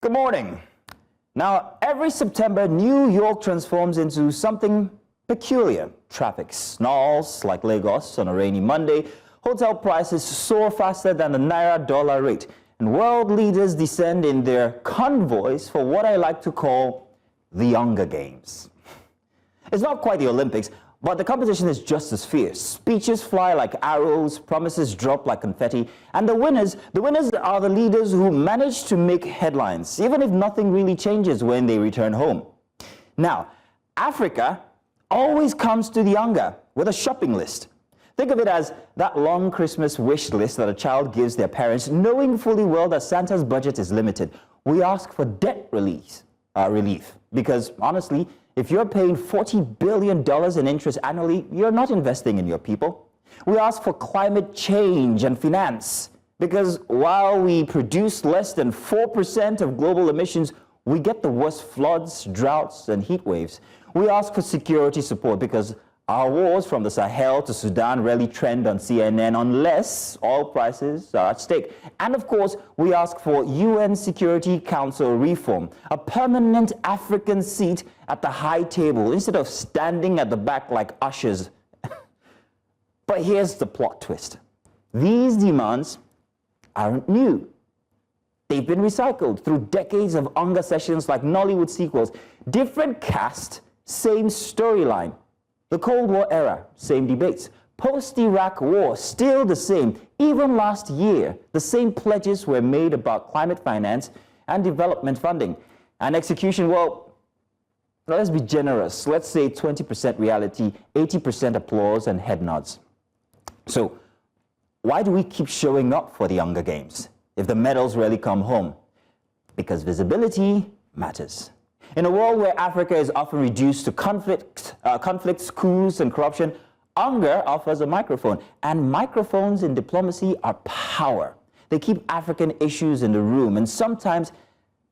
Good morning. Now, every September, New York transforms into something peculiar. Traffic snarls like Lagos on a rainy Monday. Hotel prices soar faster than the Naira-dollar rate. And world leaders descend in their convoys for what I like to call the UNGA Games. It's not quite the Olympics, but the competition is just as fierce. Speeches fly like arrows, promises drop like confetti, and the winners are the leaders who manage to make headlines, even if nothing really changes when they return home. Now, Africa always comes to the UNGA with a shopping list. Think of it as that long Christmas wish list that a child gives their parents, knowing fully well that Santa's budget is limited. We ask for debt relief, because honestly, if you're paying $40 billion in interest annually, you're not investing in your people. We ask for climate change and finance, because while we produce less than 4% of global emissions, we get the worst floods, droughts, and heat waves. We ask for security support because our wars from the Sahel to Sudan rarely trend on CNN unless oil prices are at stake. And of course, we ask for UN Security Council reform, a permanent African seat at the high table instead of standing at the back like ushers. But here's the plot twist. These demands aren't new. They've been recycled through decades of UNGA sessions like Nollywood sequels. Different cast, same storyline. The Cold War era, same debates. Post-Iraq war, still the same. Even last year, the same pledges were made about climate finance and development funding. And execution, well, let's be generous. Let's say 20% reality, 80% applause and head nods. So, why do we keep showing up for the UNGA Games if the medals rarely come home? Because visibility matters. In a world where Africa is often reduced to conflicts, coups, and corruption, UNGA offers a microphone. And microphones in diplomacy are power. They keep African issues in the room, and sometimes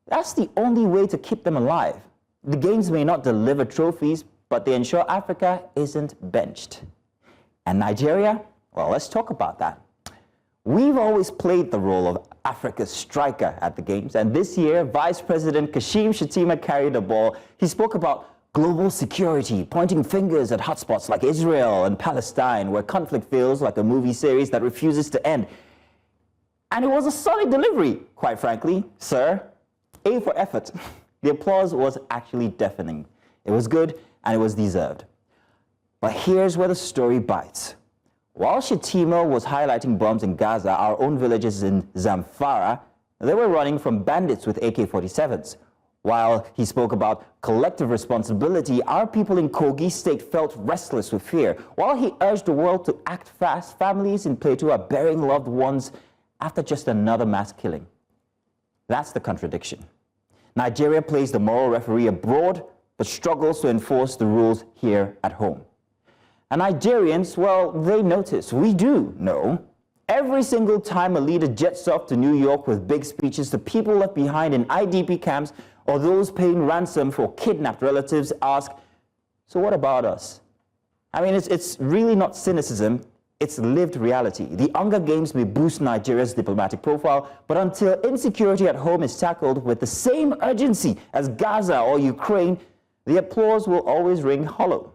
that's the only way to keep them alive. The games may not deliver trophies, but they ensure Africa isn't benched. And Nigeria? Well, let's talk about that. We've always played the role of Africa's striker at the Games, and this year, Vice President Kashim Shettima carried the ball. He spoke about global security, pointing fingers at hotspots like Israel and Palestine, where conflict feels like a movie series that refuses to end. And it was a solid delivery, quite frankly, sir. A for effort. The applause was actually deafening. It was good, and it was deserved. But here's where the story bites. While Shettima was highlighting bombs in Gaza, our own villages in Zamfara, they were running from bandits with AK-47s. While he spoke about collective responsibility, our people in Kogi State felt restless with fear. While he urged the world to act fast, families in Plateau are burying loved ones after just another mass killing. That's the contradiction. Nigeria plays the moral referee abroad, but struggles to enforce the rules here at home. And Nigerians, well, they notice. We do know. Every single time a leader jets off to New York with big speeches, the people left behind in IDP camps or those paying ransom for kidnapped relatives ask, so what about us? I mean, it's really not cynicism. It's lived reality. The UNGA Games may boost Nigeria's diplomatic profile, but until insecurity at home is tackled with the same urgency as Gaza or Ukraine, the applause will always ring hollow.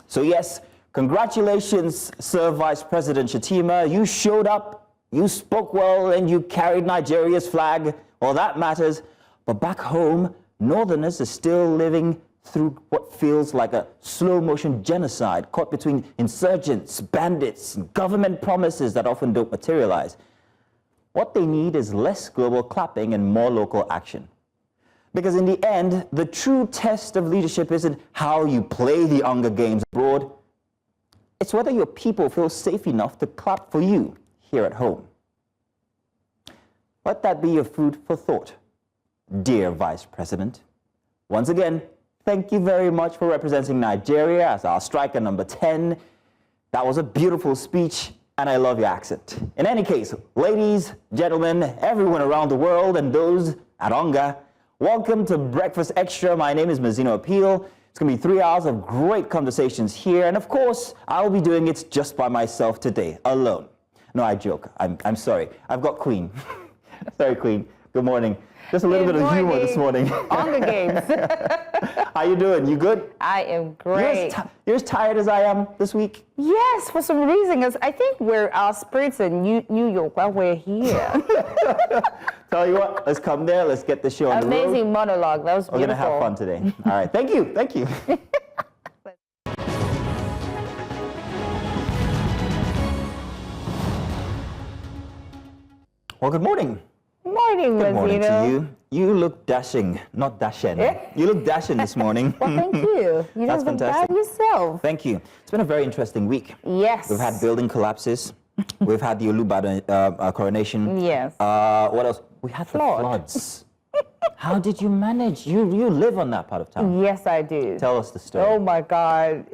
So yes, congratulations, Sir Vice President Shettima. You showed up, you spoke well, and you carried Nigeria's flag. Well, that matters. But back home, Northerners are still living through what feels like a slow-motion genocide caught between insurgents, bandits, and government promises that often don't materialize. What they need is less global clapping and more local action. Because in the end, the true test of leadership isn't how you play the UNGA Games abroad. It's whether your people feel safe enough to clap for you here at home. Let that be your food for thought, dear Vice President. Once again, thank you very much for representing Nigeria as our striker number 10. That was a beautiful speech, and I love your accent. In any case, ladies, gentlemen, everyone around the world, and those at UNGA, welcome to Breakfast Extra. My name is Mazino Appeal. It's going to be 3 hours of great conversations here. And of course, I'll be doing it just by myself today, alone. No, I joke. I'm sorry. I've got Queen. Sorry, Queen. Good morning. Just a little bit of humor this morning. UNGA Games. How you doing? You good? I am great. You're as tired as I am this week? Yes, for some reason. I think our spirits in New York while we're here. Tell you what, let's come there. Let's get the show on the road. Amazing monologue. That was beautiful. We're going to have fun today. All right. Thank you. Thank you. Well, good morning. Morning, Good morning to Mazino. you. You look dashing, not dashing. You look dashing this morning. Well, thank you. You That's look fantastic. bad yourself. Thank you. It's been a very interesting week. Yes. We've had building collapses. We've had the Olubadan coronation. Yes. What else? We had the floods. How did you manage? You live on that part of town. Yes, I do. Tell us the story. Oh my God,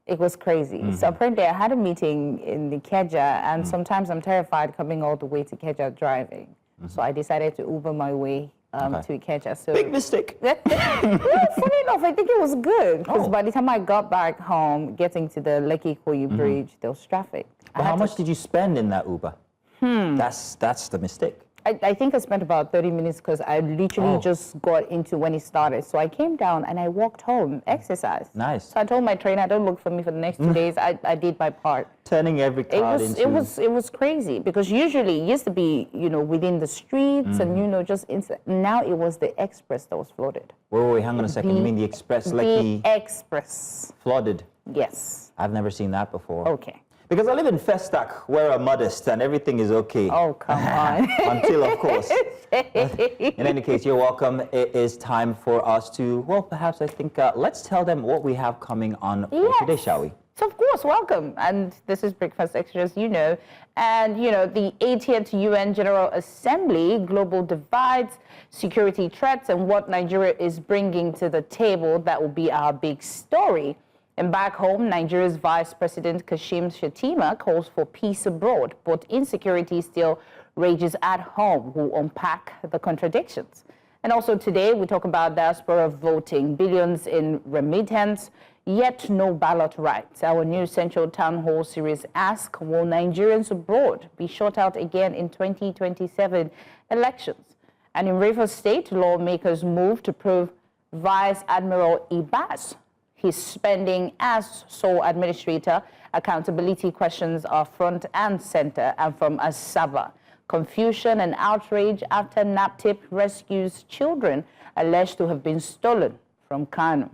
it was crazy. So apparently I had a meeting in the Ikeja, and sometimes I'm terrified coming all the way to Ikeja driving. So I decided to Uber my way to Ikeja. So big mistake. Well, funny enough, I think it was good because by the time I got back home, getting to the Lekki Ikoyi Bridge, there was traffic. But how much did you spend in that Uber? That's the mistake. I think I spent about 30 minutes because I literally just got into when it started. So I came down and I walked home, exercised. Nice. So I told my trainer, don't look for me for the next 2 days. I did my part. Turning every cloud into... It was crazy because usually it used to be, within the streets and, just now it was the express that was flooded. Wait, hang on a second. You mean the express, Lekki... The express. Flooded? Yes. I've never seen that before. Okay. Because I live in Festac, where I'm modest and everything is okay. Oh, come on. Until, of course. In any case, you're welcome. It is time for us to, well, perhaps I think, let's tell them what we have coming on for today, shall we? So, of course, welcome. And this is Breakfast Xtra, as you know. And, the 80th UN General Assembly, global divides, security threats, and what Nigeria is bringing to the table, that will be our big story. And back home, Nigeria's Vice President Kashim Shettima calls for peace abroad, but insecurity still rages at home. We'll unpack the contradictions. And also today, we talk about diaspora voting, billions in remittance, yet no ballot rights. Our new Central Town Hall series asks, will Nigerians abroad be shut out again in 2027 elections? And in Rivers State, lawmakers move to prove Vice Admiral Ibas his spending as sole administrator. Accountability questions are front and center. And from Asaba, confusion and outrage after NAPTIP rescues children alleged to have been stolen from Kano.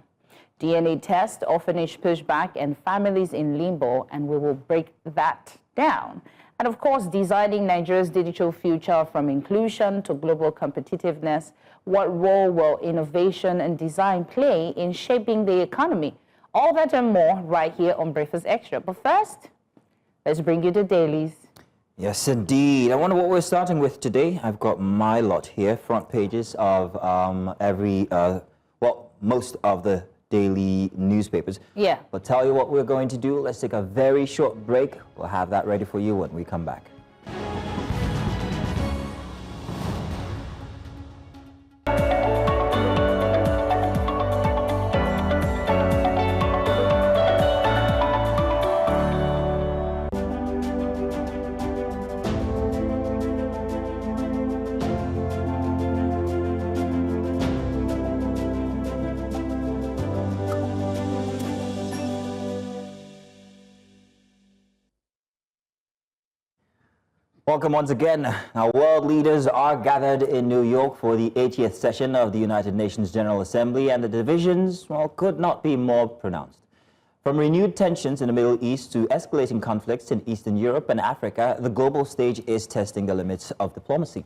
DNA test, orphanage pushback, and families in limbo, and we will break that down. And of course, designing Nigeria's digital future from inclusion to global competitiveness. What role will innovation and design play in shaping the economy? All that and more right here on Breakfast Xtra. But first, let's bring you the dailies. Yes, indeed. I wonder what we're starting with today. I've got my lot here, front pages of most of the daily newspapers. Yeah. But tell you what we're going to do. Let's take a very short break. We'll have that ready for you when we come back. Welcome once again. Now, world leaders are gathered in New York for the 80th session of the United Nations General Assembly, and the divisions, well, could not be more pronounced. From renewed tensions in the Middle East to escalating conflicts in Eastern Europe and Africa, the global stage is testing the limits of diplomacy.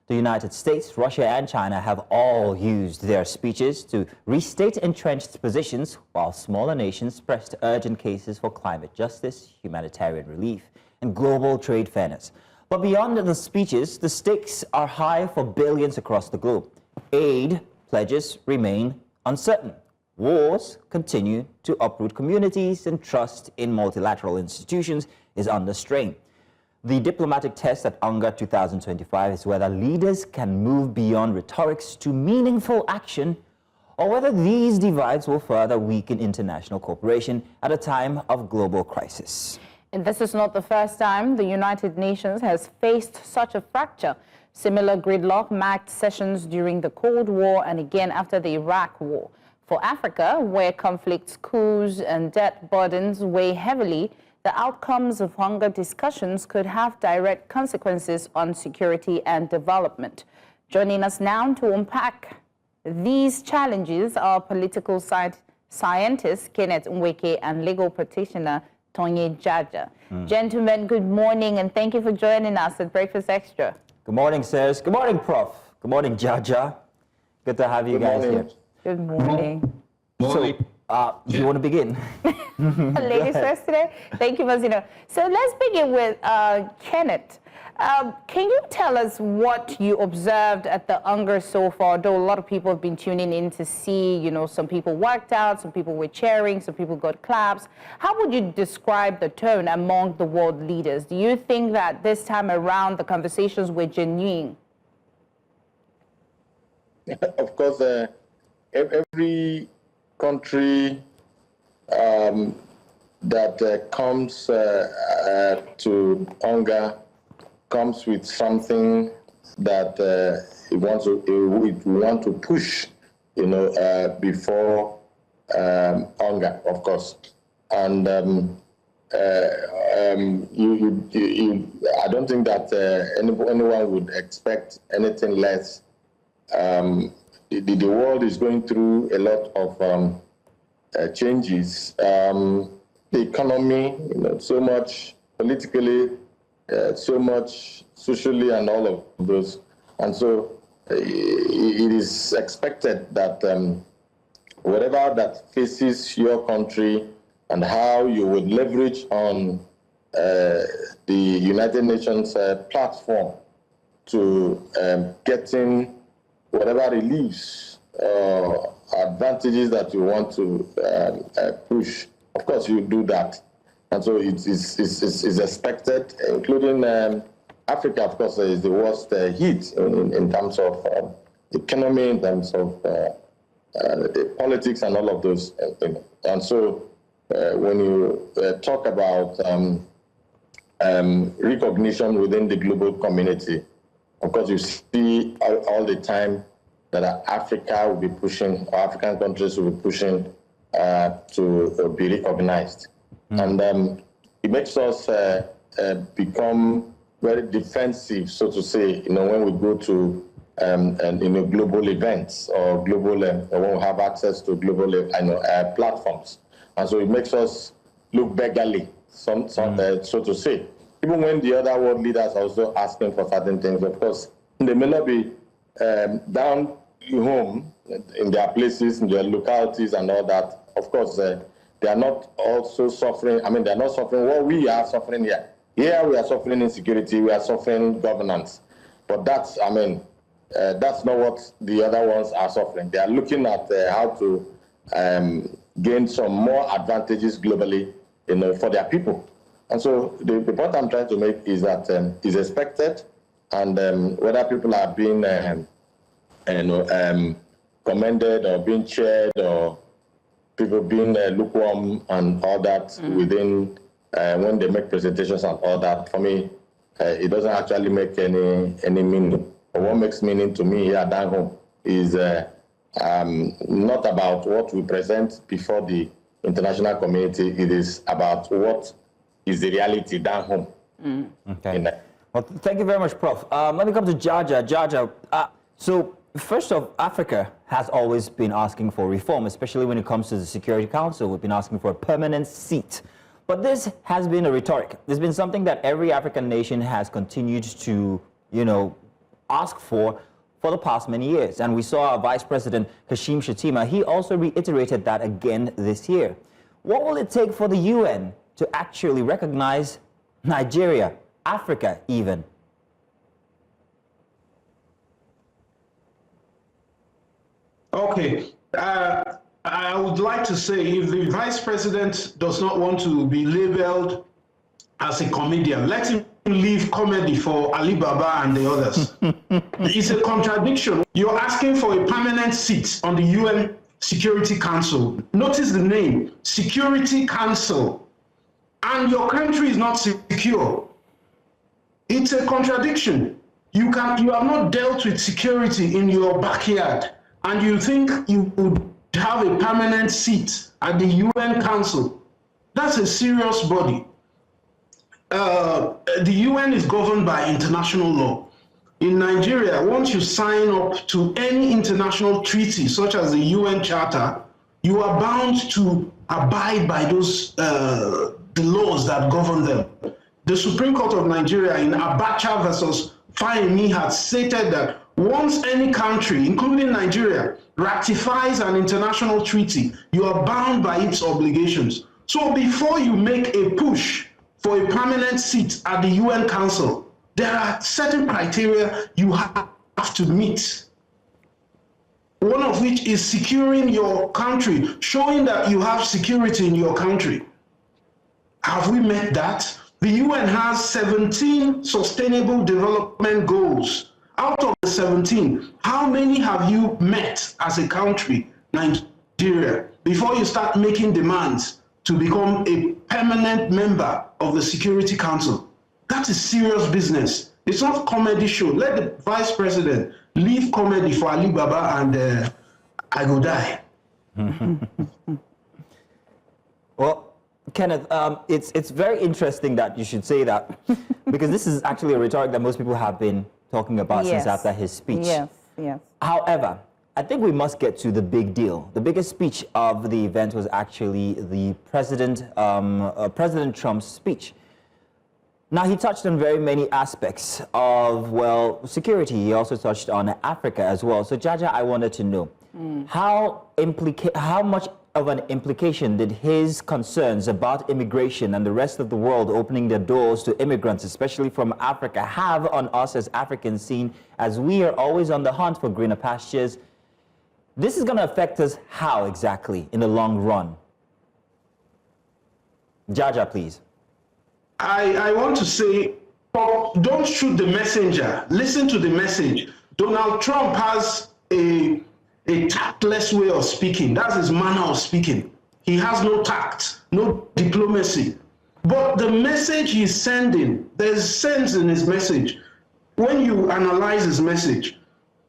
The United States, Russia, and China have all used their speeches to restate entrenched positions, while smaller nations pressed urgent cases for climate justice, humanitarian relief, and global trade fairness. But beyond the speeches, the stakes are high for billions across the globe. Aid pledges remain uncertain. Wars continue to uproot communities, and trust in multilateral institutions is under strain. The diplomatic test at UNGA 2025 is whether leaders can move beyond rhetorics to meaningful action, or whether these divides will further weaken international cooperation at a time of global crisis. And this is not the first time the United Nations has faced such a fracture. Similar gridlock marked sessions during the Cold War and again after the Iraq War. For Africa, where conflicts, coups, and debt burdens weigh heavily, the outcomes of hunger discussions could have direct consequences on security and development. Joining us now to unpack these challenges are political scientist Kenneth Nweke and legal practitioner Tonye Jaja. Gentlemen, good morning and thank you for joining us at Breakfast Extra. Good morning, sirs. Good morning, Prof. Good morning, Jaja. Good to have you guys here. Good morning. So, do you want to begin? Ladies first today. Thank you, Mazino. So let's begin with Kenneth. Can you tell us what you observed at the UNGA so far? Though a lot of people have been tuning in to see, you know, some people worked out, some people were cheering, some people got claps. How would you describe the tone among the world leaders? Do you think that this time around the conversations were genuine? Of course, every country that comes to UNGA comes with something that we want to push, you know, before UNGA, of course. And I don't think that anyone would expect anything less. The world is going through a lot of changes. The economy, you know, so much politically, so much socially, and all of those. And so it is expected that whatever that faces your country and how you would leverage on the United Nations platform to getting whatever reliefs or advantages that you want to push. Of course, you do that. And so it is expected, including Africa, of course, is the worst hit in terms of economy, in terms of the politics and all of those things. And so when you talk about recognition within the global community, of course, you see all the time that Africa will be pushing, or African countries will be pushing to be recognized. And it makes us become very defensive, so to say, you know, when we go to global events or global, when we have access to global platforms. And so it makes us look beggarly, so to say. Even when the other world leaders are also asking for certain things, of course, they may not be down home in their places, in their localities and all that. Of course, they are not also suffering. I mean, they are not suffering what we are suffering here. Here we are suffering insecurity, we are suffering governance. But that's, I mean, that's not what the other ones are suffering. They are looking at how to gain some more advantages globally, you know, for their people. And so the point I'm trying to make is that it's expected, and whether people are being commended or being cheered or people being lukewarm and all that within when they make presentations and all that, for me, it doesn't actually make any meaning. But what makes meaning to me here down home is not about what we present before the international community. It is about what is the reality down home. Okay. Well, thank you very much, Prof. Let me come to Jaja. Jaja, so first off, Africa has always been asking for reform, especially when it comes to the Security Council. We've been asking for a permanent seat. But this has been a rhetoric. There's been something that every African nation has continued to, you know, ask for the past many years. And we saw our Vice President Kashim Shettima. He also reiterated that again this year. What will it take for the UN to actually recognize Nigeria, Africa even? Okay. I would like to say, if the Vice President does not want to be labeled as a comedian, let him leave comedy for Alibaba and the others. It's a contradiction. You're asking for a permanent seat on the UN Security Council. Notice the name, Security Council. And your country is not secure. It's a contradiction. You have not dealt with security in your backyard, and you think you would have a permanent seat at the UN Council. That's a serious body. The UN is governed by international law. In Nigeria, once you sign up to any international treaty, such as the UN Charter, you are bound to abide by those the laws that govern them. The Supreme Court of Nigeria in Abacha versus Fahimi had stated that once any country, including Nigeria, ratifies an international treaty, you are bound by its obligations. So before you make a push for a permanent seat at the UN Council, there are certain criteria you have to meet. One of which is securing your country, showing that you have security in your country. Have we met that? The UN has 17 sustainable development goals. Out of the 17, how many have you met as a country, Nigeria, before you start making demands to become a permanent member of the Security Council? That is serious business. It's not a comedy show. Let the Vice President leave comedy for Ali Baba and I go die. Well, Kenneth, it's very interesting that you should say that, because this is actually a rhetoric that most people have been talking about since after his speech. Yes, yes. However, I think we must get to the big deal. The biggest speech of the event was actually the President Trump's speech. Now, he touched on very many aspects of, well, security. He also touched on Africa as well. So, Jaja, I wanted to know, how much of an implication did his concerns about immigration and the rest of the world opening their doors to immigrants, especially from Africa, have on us as Africans, seen as we are always on the hunt for greener pastures? This is going to affect us how exactly in the long run? Jaja, please. I want to say, don't shoot the messenger. Listen to the message. Donald Trump has a tactless way of speaking. That's his manner of speaking. He has no tact, no diplomacy. But the message he's sending, there's sense in his message. When you analyze his message,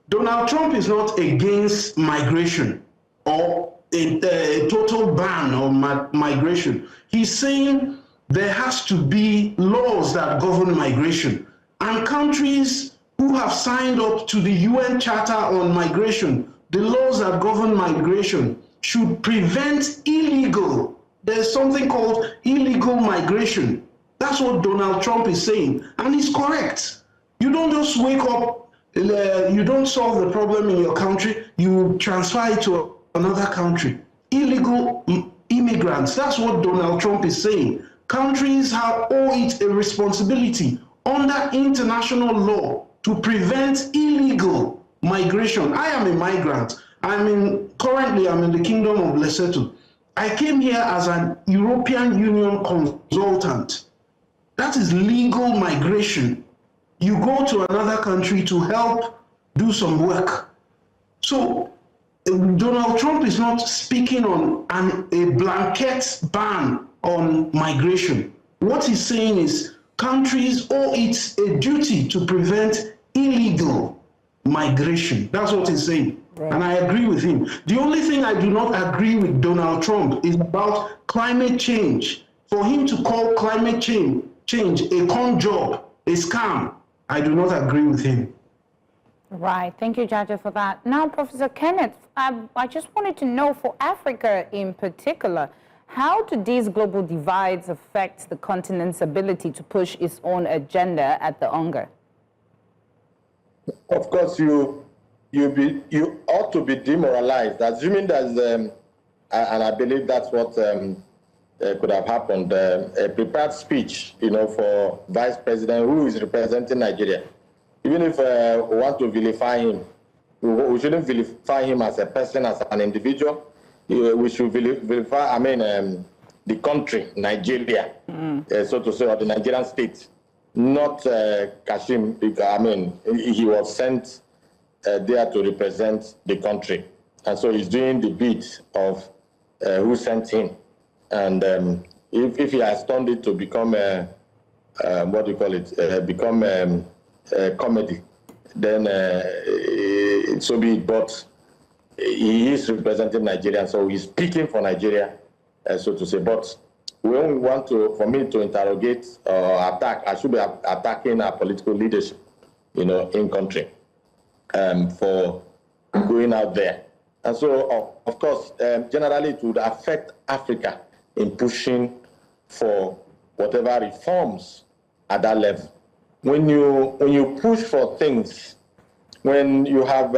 Donald Trump is not against migration or a total ban on migration. He's saying there has to be laws that govern migration. And countries who have signed up to the UN Charter on Migration, the laws that govern migration should prevent illegal. There's something called illegal migration. That's what Donald Trump is saying, and he's correct. You don't just wake up, you don't solve the problem in your country, you transfer it to another country. Illegal immigrants, that's what Donald Trump is saying. Countries owe it a responsibility under international law to prevent illegal migration. I am a migrant. Currently I'm in the Kingdom of Lesotho. I came here as an European Union consultant. That is legal migration. You go to another country to help do some work. So Donald Trump is not speaking on a blanket ban on migration. What he's saying is countries owe it a duty to prevent illegal migration. That's what he's saying. Right. And I agree with him. The only thing I do not agree with Donald Trump is about climate change. For him to call climate change a con job, a scam, I do not agree with him. Right. Thank you, Jaja, for that. Now, Professor Kenneth, I just wanted to know, for Africa in particular, how do these global divides affect the continent's ability to push its own agenda at the UNGA? Of course, you ought to be demoralized, assuming there's, and I believe that's what could have happened, a prepared speech, for Vice President who is representing Nigeria. Even if we want to vilify him, we shouldn't vilify him as a person, as an individual. We should vilify, the country, Nigeria, so to say, or the Nigerian state, not Kashim. He was sent there to represent the country. And so he's doing the bid of who sent him. And if he has turned it to become, become comedy, then so be it. But he is representing Nigeria, so he's speaking for Nigeria, so to say. But when we want for me to interrogate or attack, I should be attacking our political leadership, in country, for going out there. And so, of course, generally it would affect Africa in pushing for whatever reforms at that level. When you push for things, when you have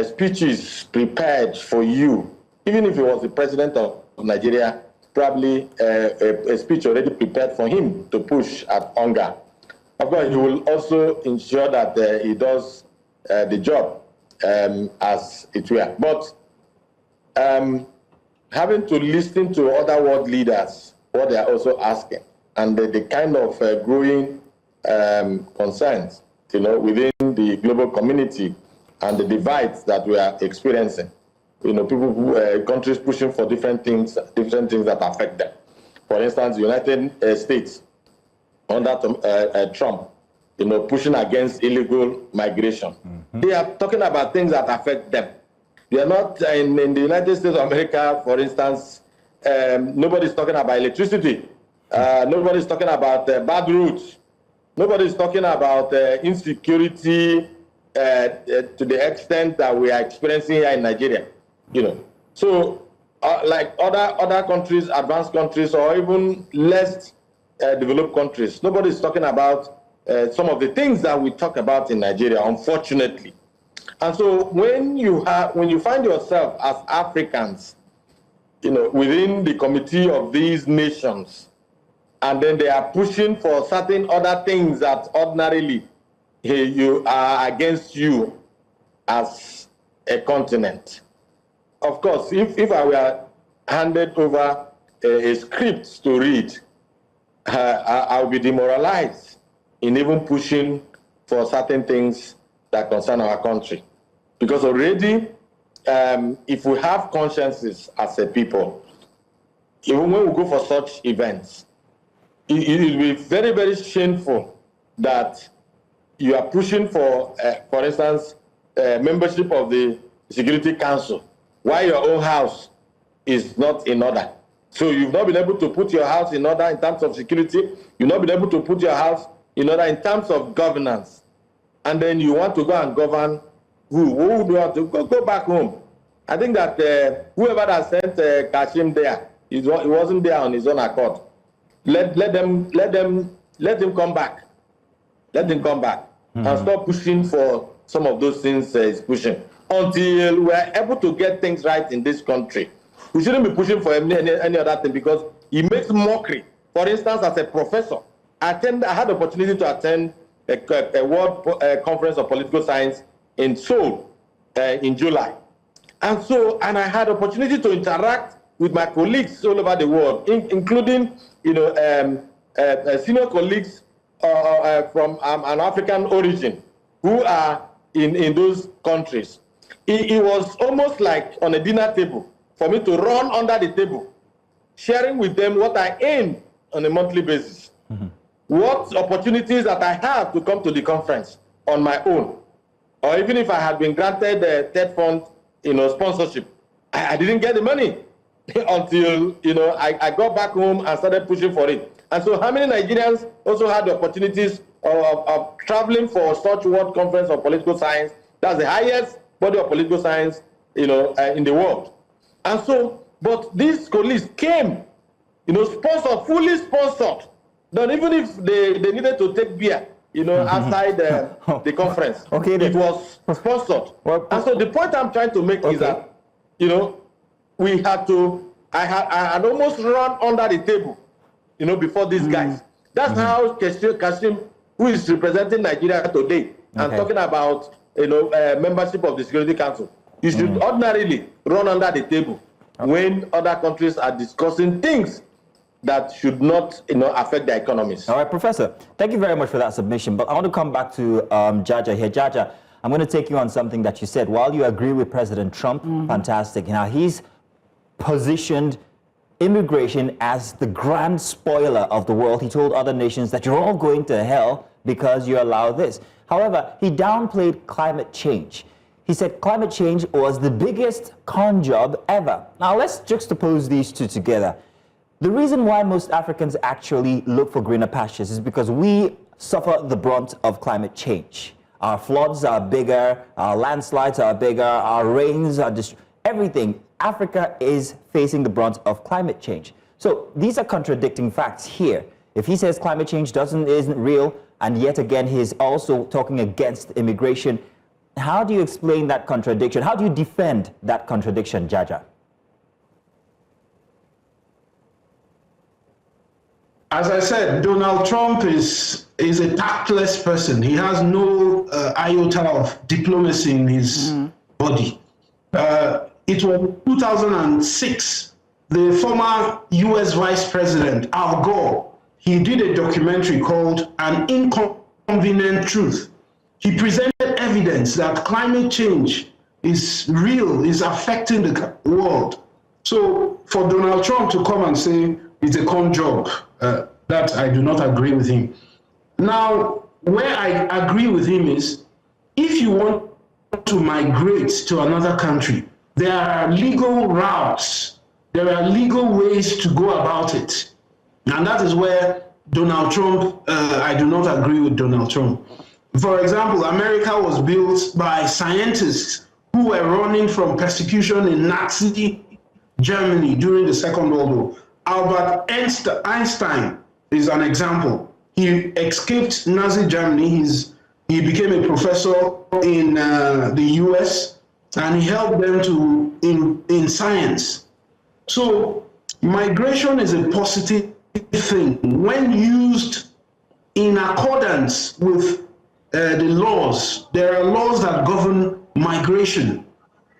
speeches prepared for you, even if he was the president of Nigeria, probably a speech already prepared for him to push at UNGA. Of course, you will also ensure that he does the job as it were. But having to listen to other world leaders, what they are also asking, and the kind of growing concerns, within the global community and the divides that we are experiencing. People, countries pushing for different things that affect them. For instance, the United States, under Trump, pushing against illegal migration. Mm-hmm. They are talking about things that affect them. They are not, in the United States of America, for instance, nobody's talking about electricity. Nobody's talking about bad roads. Nobody's talking about insecurity to the extent that we are experiencing here in Nigeria. So like other countries, advanced countries, or even less developed countries, nobody's talking about some of the things that we talk about in Nigeria, unfortunately. And so when you find yourself as Africans, within the committee of these nations, and then they are pushing for certain other things that ordinarily you are against you as a continent. Of course, if I were handed over a script to read, I'll be demoralized in even pushing for certain things that concern our country. Because already, if we have consciences as a people, even when we go for such events, it will be very, very shameful that you are pushing for instance, membership of the Security Council, while your own house is not in order. So you've not been able to put your house in order in terms of security. You've not been able to put your house in order in terms of governance. And then you want to go and govern who? Who would you want to go back home? I think that whoever that sent Kashim there, he wasn't there on his own accord. Let him come back. Let him come back and stop pushing for some of those things he's pushing. Until we're able to get things right in this country, we shouldn't be pushing for any other thing, because he makes mockery. For instance, as a professor, I had the opportunity to attend a World Conference of Political Science in Seoul in July. And I had the opportunity to interact with my colleagues all over the world, including senior colleagues from an African origin who are in those countries. It was almost like on a dinner table for me to run under the table, sharing with them what I earn on a monthly basis, what opportunities that I have to come to the conference on my own, or even if I had been granted a third fund, sponsorship, I didn't get the money until I got back home and started pushing for it. And so, how many Nigerians also had the opportunities of traveling for such World Conference of Political Science? That's the highest body of political science, in the world. And so, but these colleagues came, sponsored, fully sponsored. Then even if they needed to take beer, outside the conference, it was sponsored. And so the point I'm trying to make is that, we had to, I had almost run under the table, before these guys. That's how Kashim, who is representing Nigeria today, and talking about, membership of the Security Council, you should ordinarily run under the table when other countries are discussing things that should not, affect their economies. All right, Professor, thank you very much for that submission. But I want to come back to Jaja here. Jaja, I'm going to take you on something that you said. While you agree with President Trump, fantastic. Now, he's positioned immigration as the grand spoiler of the world. He told other nations that you're all going to hell because you allow this. However, he downplayed climate change. He said climate change was the biggest con job ever. Now let's juxtapose these two together. The reason why most Africans actually look for greener pastures is because we suffer the brunt of climate change. Our floods are bigger, our landslides are bigger, our rains are everything. Africa is facing the brunt of climate change. So these are contradicting facts here. If he says climate change isn't real, and yet again he's also talking against immigration, how do you explain that contradiction? How do you defend that contradiction, Jaja? As I said, Donald Trump is a tactless person. He has no iota of diplomacy in his body. It was 2006, the former US Vice President, Al Gore, he did a documentary called An Inconvenient Truth. He presented evidence that climate change is real, is affecting the world. So for Donald Trump to come and say it's a con job, that I do not agree with him. Now, where I agree with him is, if you want to migrate to another country, there are legal routes, there are legal ways to go about it. And that is where Donald Trump, I do not agree with Donald Trump. For example, America was built by scientists who were running from persecution in Nazi Germany during the Second World War. Albert Einstein is an example. He escaped Nazi Germany. He became a professor in the US, and he helped them in science. So migration is a positive thing when used in accordance with the laws. There are laws that govern migration.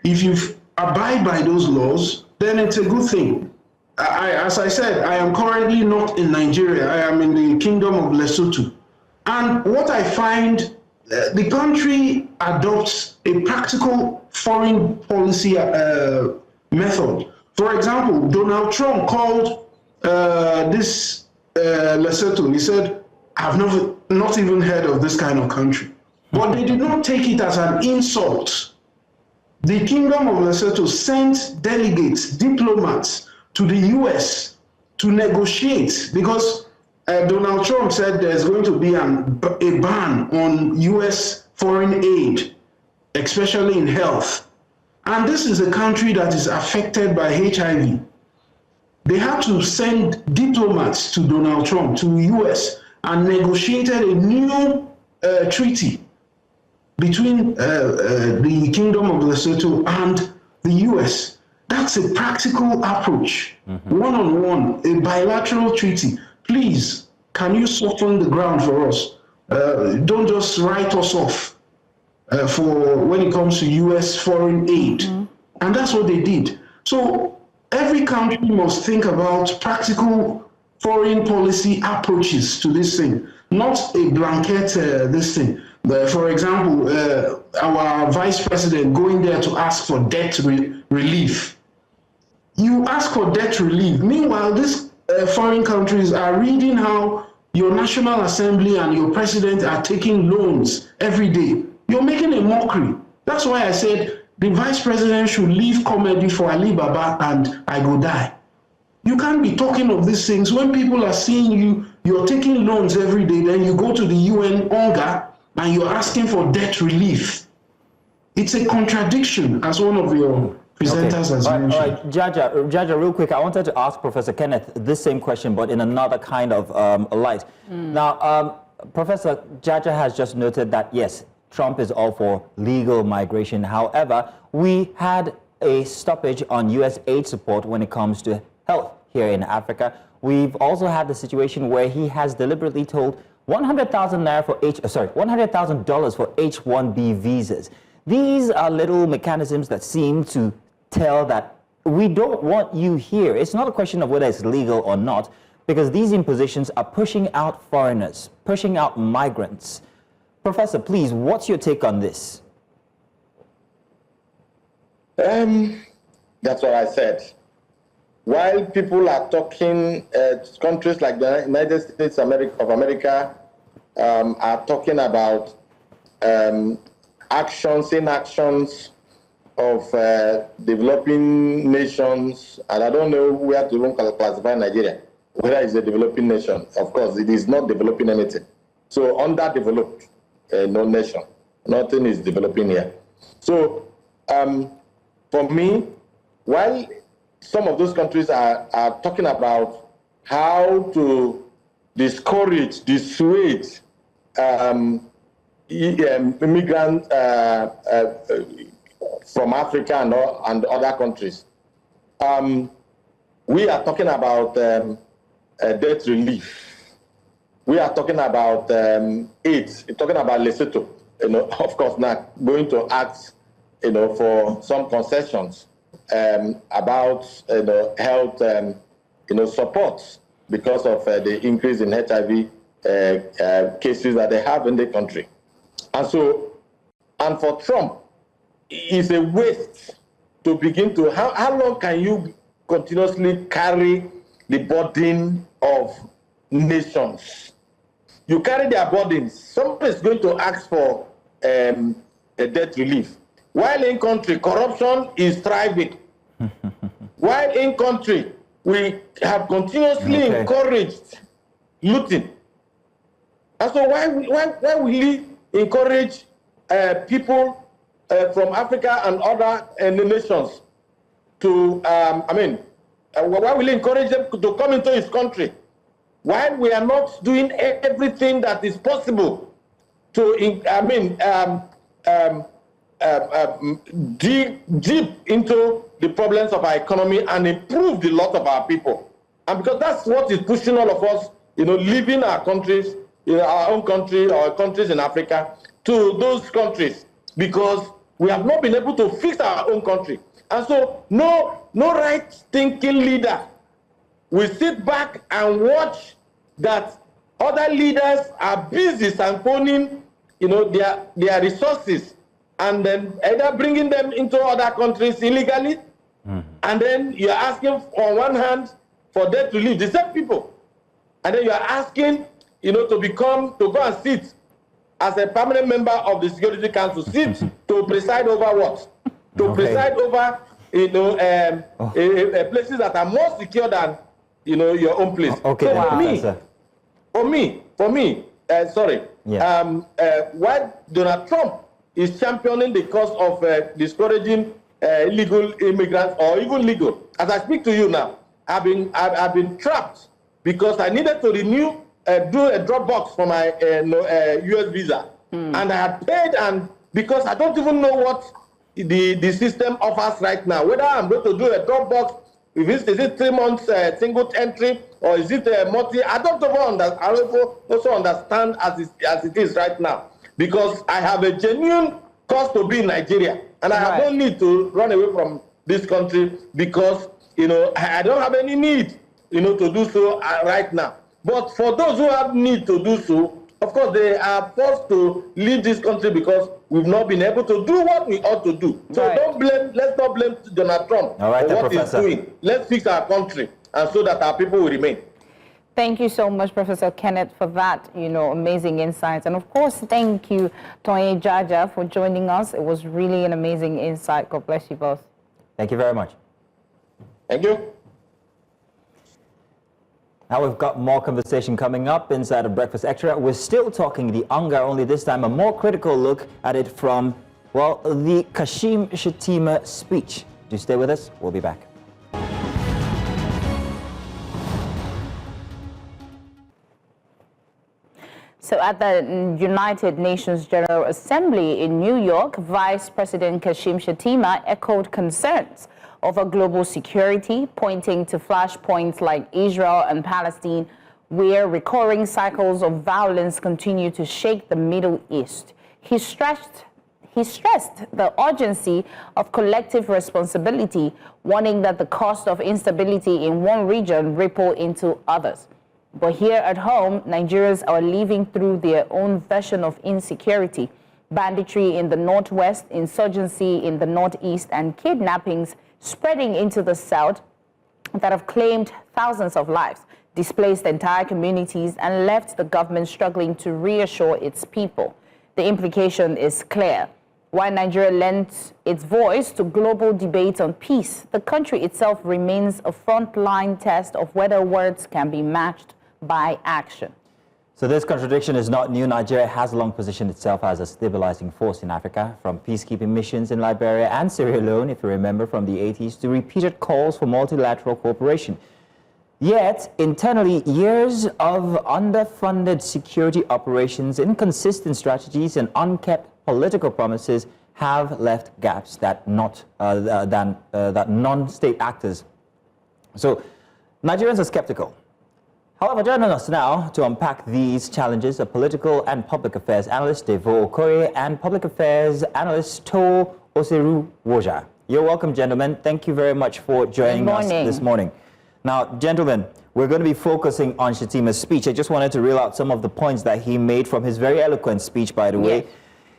If you abide by those laws, then it's a good thing. As I said, I am currently not in Nigeria. I am in the Kingdom of Lesotho. And what I find, the country adopts a practical foreign policy method. For example, Donald Trump called this Lesotho, he said, I've not even heard of this kind of country. But they did not take it as an insult. The Kingdom of Lesotho sent delegates, diplomats to the US to negotiate, because Donald Trump said there's going to be a ban on US foreign aid, especially in health. And this is a country that is affected by HIV. They had to send diplomats to Donald Trump, to the US, and negotiated a new treaty between the Kingdom of Lesotho and the US. That's a practical approach, one-on-one, a bilateral treaty. Please, can you soften the ground for us? Don't just write us off for when it comes to US foreign aid. And that's what they did. So every country must think about practical foreign policy approaches to this thing, not a blanket this thing. For example, our vice president going there to ask for debt relief. You ask for debt relief. Meanwhile, these foreign countries are reading how your National Assembly and your president are taking loans every day. You're making a mockery. That's why I said the vice president should leave comedy for Ali Baba and I go die. You can't be talking of these things when people are seeing you're taking loans every day, then you go to the UNGA and you're asking for debt relief. It's a contradiction, as one of your presenters has mentioned. All right, Jaja, real quick, I wanted to ask Professor Kenneth this same question, but in another kind of light. Now, Professor Jaja has just noted that, yes, Trump is all for legal migration. However, we had a stoppage on US aid support when it comes to health here in Africa. We've also had the situation where he has deliberately told $100,000 for H-1B visas. These are little mechanisms that seem to tell that we don't want you here. It's not a question of whether it's legal or not, because these impositions are pushing out foreigners, pushing out migrants. Professor, please, what's your take on this? That's what I said. While people are talking, countries like the United States of America are talking about actions, inactions of developing nations, and I don't know where to even classify Nigeria, whether it's a developing nation. Of course, it is not developing anything. So underdeveloped no nation. Nothing is developing here. So for me, while some of those countries are talking about how to discourage, dissuade immigrants from Africa and other countries, we are talking about debt relief. We are talking about aid. We're talking about Lesotho. Of course, not going to ask, for some concessions about health, support because of the increase in HIV cases that they have in the country. And for Trump, it's a waste to begin to, how long can you continuously carry the burden of nations? You carry their burdens. Somebody is going to ask for a debt relief. While in country, corruption is thriving. While in country, we have continuously encouraged looting. And so why will he encourage people from Africa and other nations to, why will he encourage them to come into his country? While we are not doing everything that is possible to, dig deep into the problems of our economy and improve the lot of our people. And because that's what is pushing all of us, leaving our countries, our own country, or countries in Africa, to those countries, because we have not been able to fix our own country. And so no right-thinking leader will sit back and watch that other leaders are busy sampling, their resources, and then either bringing them into other countries illegally, and then you're asking on one hand for debt relief, the same people, and then you're asking, to go and sit as a permanent member of the Security Council, sit to preside over what? To preside over, places that are more secure than, your own place. Okay, so for me, why Donald Trump is championing the cause of discouraging illegal immigrants or even legal. As I speak to you now, I've been trapped because I needed to renew, do a drop box for my US visa, and I had paid, and because I don't even know what the system offers right now, whether I'm going to do a drop box. Is it 3 months single entry, or is it multi? I don't also understand as it is right now, because I have a genuine cause to be in Nigeria, and I have no need to run away from this country, because I don't have any need to do so right now. But for those who have need to do so, of course they are forced to leave this country because we've not been able to do what we ought to do. So let's not blame Donald Trump for what he's doing. Let's fix our country, and so that our people will remain. Thank you so much, Professor Kenneth, for that, amazing insights. And of course, thank you, Tonye Jaja, for joining us. It was really an amazing insight. God bless you both. Thank you very much. Thank you. Now we've got more conversation coming up inside of Breakfast Extra. We're still talking the UNGA, only this time a more critical look at it from, the Kashim Shettima speech. Do stay with us. We'll be back. So at the United Nations General Assembly in New York, Vice President Kashim Shettima echoed concerns over global security, pointing to flashpoints like Israel and Palestine, where recurring cycles of violence continue to shake the Middle East. He stressed the urgency of collective responsibility, warning that the cost of instability in one region ripple into others. But here at home, Nigerians are living through their own version of insecurity: banditry in the northwest, insurgency in the northeast, and kidnappings spreading into the south that have claimed thousands of lives, displaced entire communities, and left the government struggling to reassure its people. the implication is clear. While Nigeria lent its voice to global debate on peace, the country itself remains a frontline test of whether words can be matched by action. So this contradiction is not new. Nigeria has long positioned itself as a stabilizing force in Africa, from peacekeeping missions in Liberia and Sierra Leone, if you remember, from the 80s, to repeated calls for multilateral cooperation. Yet, internally, years of underfunded security operations, inconsistent strategies, and unkept political promises have left gaps that non-state actors. So, Nigerians are skeptical. However, joining us now to unpack these challenges are political and public affairs analyst Devo Okoye and public affairs analyst To Oseru-Woja. You're welcome, gentlemen. Thank you very much for joining us this morning. Now, gentlemen, we're going to be focusing on Shettima's speech. I just wanted to reel out some of the points that he made from his very eloquent speech, by the way. Yes.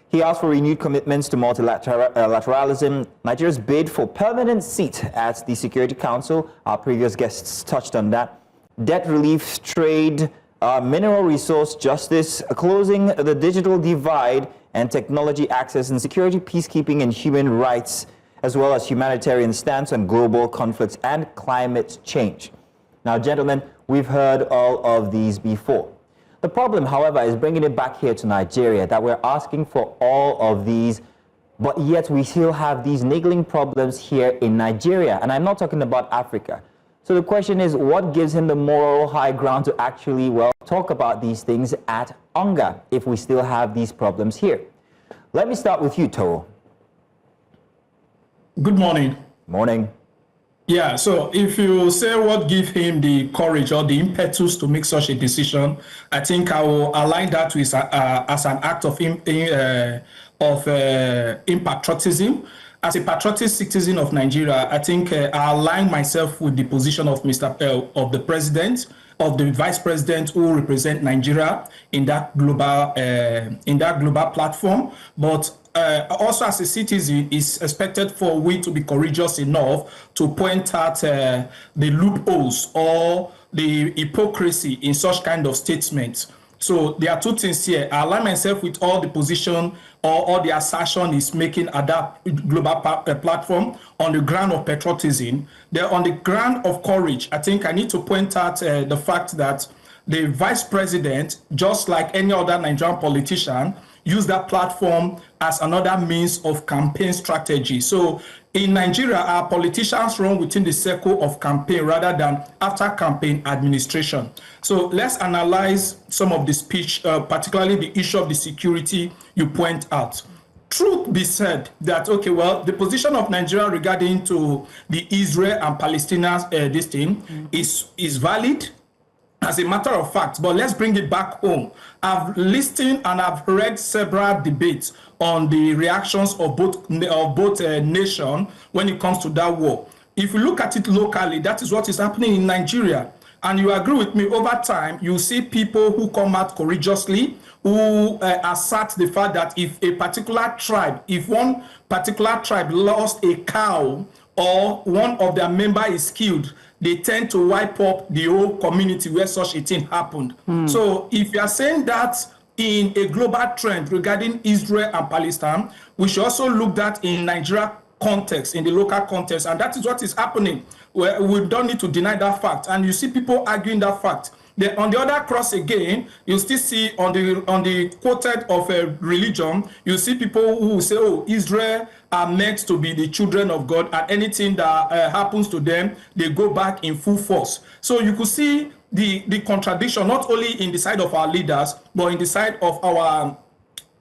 He asked for renewed commitments to multilateralism, Nigeria's bid for permanent seat at the Security Council. Our previous guests touched on that. Debt relief, trade, mineral resource justice, closing the digital divide, and technology access and security, peacekeeping, and human rights, as well as humanitarian stance on global conflicts and climate change. Now, gentlemen, we've heard all of these before. The problem, however, is bringing it back here to Nigeria, that we're asking for all of these, but yet we still have these niggling problems here in Nigeria. And I'm not talking about Africa. So the question is, what gives him the moral high ground to actually, well, talk about these things at UNGA if we still have these problems here? Let me start with you, To. Good morning. Morning. Yeah, so if you say what gives him the courage or the impetus to make such a decision, I think I will align that with as an act of patriotism. As a patriotic citizen of Nigeria, I think I align myself with the position of of the president, of the vice president who represent Nigeria in that global platform. But also as a citizen, it's expected for we to be courageous enough to point out the loopholes or the hypocrisy in such kind of statements. So there are two things here. I align myself with all the position or all the assertion is making at that global platform on the ground of patriotism. Then on the ground of courage, I think I need to point out the fact that the vice president, just like any other Nigerian politician, use that platform as another means of campaign strategy. So in Nigeria, our politicians run within the circle of campaign rather than after campaign administration. So let's analyze some of the speech, particularly the issue of the security you point out. Truth be said that, okay, well, the position of Nigeria regarding to the Israel and Palestinians, this thing is valid. As a matter of fact, but let's bring it back home. I've listened and I've read several debates on the reactions of both nations when it comes to that war. If you look at it locally, that is what is happening in Nigeria. And you agree with me, over time, you see people who come out courageously, who assert the fact that if a particular tribe, if one particular tribe lost a cow or one of their members is killed, they tend to wipe up the whole community where such a thing happened. So if you are saying that in a global trend regarding Israel and Palestine, we should also look that in Nigeria context, in the local context, and that is what is happening. We don't need to deny that fact, and you see people arguing that fact. Then on the other cross again, you still see on the quoted of a religion, you see people who say, oh, Israel are meant to be the children of God, and anything that happens to them, they go back in full force. So you could see the contradiction, not only in the side of our leaders, but in the side of our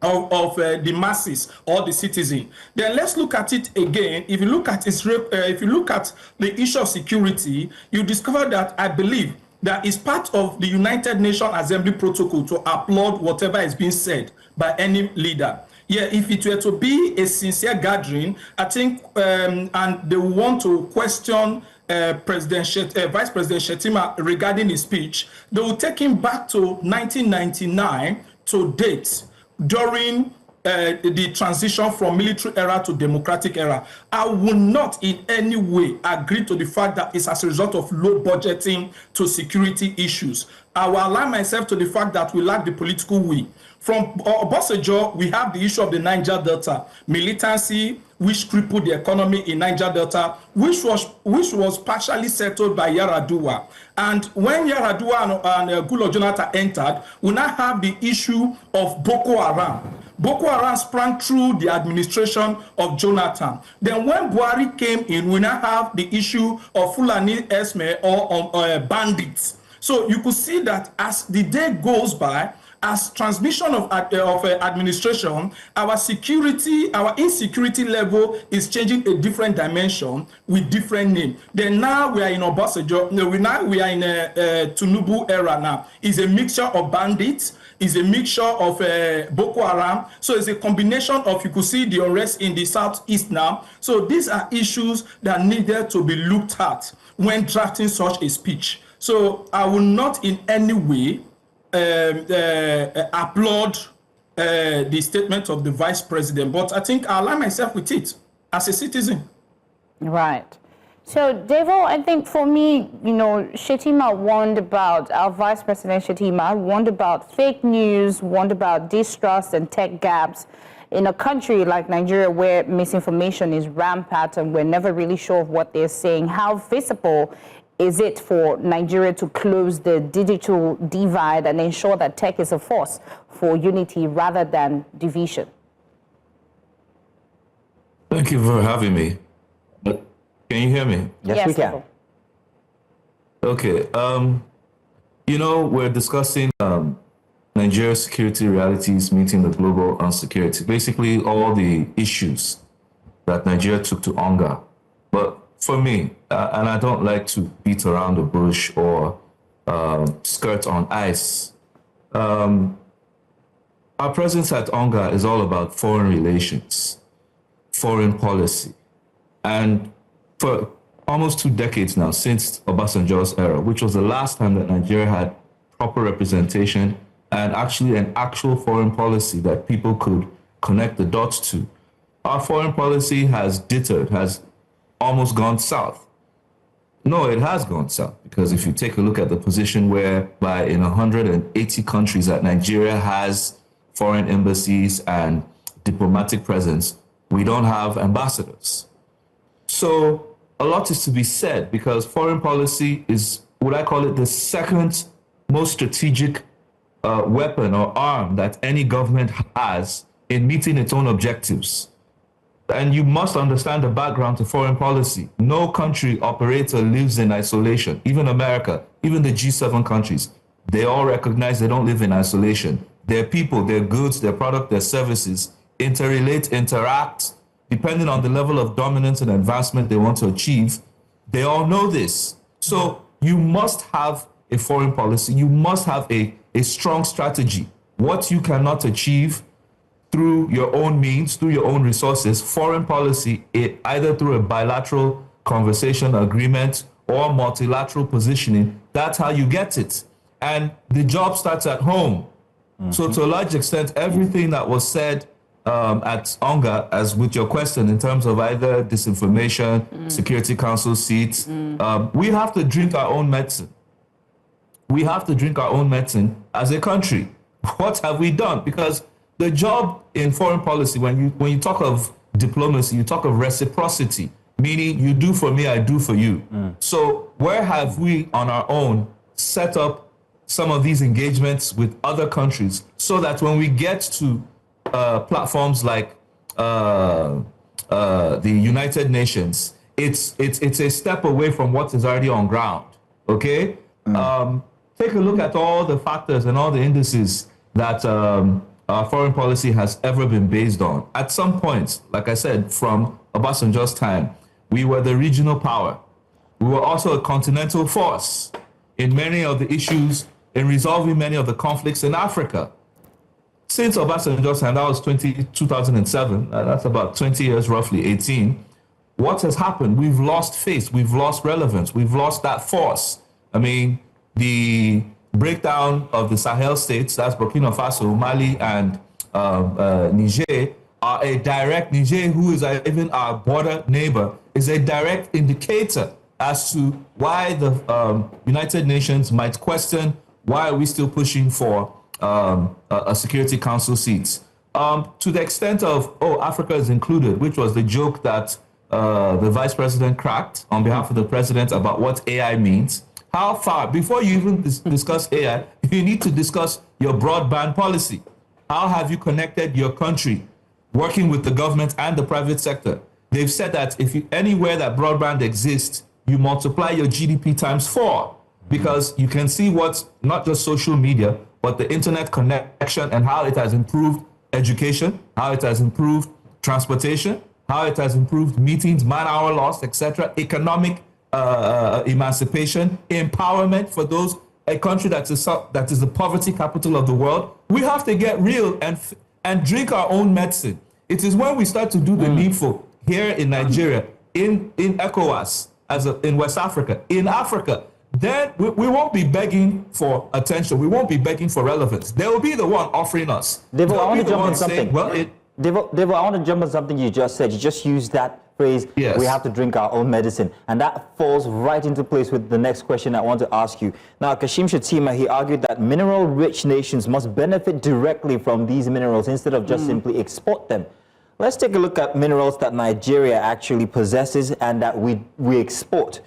the masses or the citizen. Then let's look at it again. If you look at Israel, if you look at the issue of security, you discover that I believe that is part of the United Nations Assembly Protocol to applaud whatever is being said by any leader. Yeah, if it were to be a sincere gathering, I think, and they want to question Vice President Shettima regarding his speech, they will take him back to 1999 to date, during the transition from military era to democratic era. I will not in any way agree to the fact that it's as a result of low budgeting to security issues. I will align myself to the fact that we lack the political will. From Obasanjo, we have the issue of the Niger Delta, militancy, which crippled the economy in Niger Delta, which was partially settled by Yar'Adua. And when Yar'Adua and Goodluck Jonathan entered, we now have the issue of Boko Haram. Boko Haram sprang through the administration of Jonathan. Then when Buhari came in, we now have the issue of Fulani Esme or bandits. So you could see that as the day goes by, as transmission of administration, our insecurity level is changing a different dimension with different name. Then now we are in Obasanjo, we are in a Tinubu era now. It's a mixture of bandits, is a mixture of Boko Haram. So it's a combination of, you could see the unrest in the southeast now. So these are issues that needed to be looked at when drafting such a speech. So I will not in any way applaud the statement of the vice president, but I think I align myself with it as a citizen. Right. So, Devo, I think for me, Shettima warned about, our Vice President Shettima warned about fake news, warned about distrust and tech gaps in a country like Nigeria where misinformation is rampant and we're never really sure of what they're saying. How visible is it for Nigeria to close the digital divide and ensure that tech is a force for unity rather than division? Thank you for having me. Can you hear me? Yes, we can. Okay. We're discussing Nigeria's security realities meeting the global insecurity. Basically, all the issues that Nigeria took to UNGA. But for me, and I don't like to beat around the bush or skirt on ice, our presence at UNGA is all about foreign relations, foreign policy. And for almost 2 decades now, since Obasanjo's era, which was the last time that Nigeria had proper representation and actually an actual foreign policy that people could connect the dots to, our foreign policy has dittered, has almost gone south. No, it has gone south, because if you take a look at the position whereby in 180 countries that Nigeria has foreign embassies and diplomatic presence, we don't have ambassadors. So a lot is to be said, because foreign policy is, would I call it, the second most strategic weapon or arm that any government has in meeting its own objectives. And you must understand the background to foreign policy. No country operates or lives in isolation. Even America, even the G7 countries, they all recognize they don't live in isolation. Their people, their goods, their product, their services interrelate, interact, depending on the level of dominance and advancement they want to achieve. They all know this. So you must have a foreign policy. You must have a strong strategy. What you cannot achieve through your own means, through your own resources, foreign policy, either through a bilateral conversation, agreement, or multilateral positioning, that's how you get it. And the job starts at home. Mm-hmm. So to a large extent, everything that was said at UNGA, as with your question, in terms of either disinformation, Security Council seats, we have to drink our own medicine. We have to drink our own medicine as a country. What have we done? Because the job in foreign policy, when you talk of diplomacy, you talk of reciprocity, meaning you do for me, I do for you. So where have we on our own set up some of these engagements with other countries so that when we get to platforms like the United Nations, it's a step away from what is already on ground, okay? Take a look at all the factors and all the indices that our foreign policy has ever been based on. At some point, like I said, from Obasanjo's time, we were the regional power. We were also a continental force in many of the issues, in resolving many of the conflicts in Africa. Since Obasanjo's time, that was 2007, that's about 20 years, roughly 18. What has happened? We've lost face, we've lost relevance, we've lost that force. I mean, the breakdown of the Sahel states, that's Burkina Faso, Mali, and Niger are a direct, Niger, who is even our border neighbor, is a direct indicator as to why the United Nations might question why are we still pushing for a Security Council seats. To the extent of, oh, Africa is included, which was the joke that the Vice President cracked on behalf of the President about what AI means. How far, before you even discuss AI, you need to discuss your broadband policy. How have you connected your country, working with the government and the private sector? They've said that if anywhere that broadband exists, you multiply your GDP times 4, because you can see what's not just social media, but the internet connection and how it has improved education, how it has improved transportation, how it has improved meetings, man-hour loss, etc., economic emancipation, empowerment for those, a country that is the poverty capital of the world. We have to get real and drink our own medicine. It is when we start to do the needful here in Nigeria, in ECOWAS, in West Africa, in Africa, then we won't be begging for attention. We won't be begging for relevance. They will be the one offering us. Devo, I want to jump on something. Saying, well, Devo, I want to jump on something you just said. You just used that phrase, yes. We have to drink our own medicine. And that falls right into place with the next question I want to ask you. Now, Kashim Shettima, he argued that mineral-rich nations must benefit directly from these minerals instead of just simply export them. Let's take a look at minerals that Nigeria actually possesses and that we export.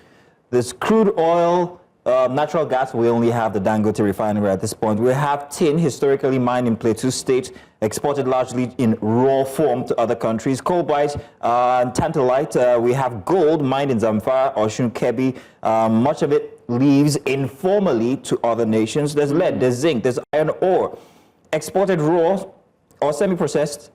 There's crude oil, natural gas. We only have the Dangote refinery at this point. We have tin, historically mined in Plateau State, exported largely in raw form to other countries. Cobalt and tantalite. We have gold mined in Zamfara, Osun, Kebbi. Much of it leaves informally to other nations. There's lead, there's zinc, there's iron ore, exported raw or semi-processed,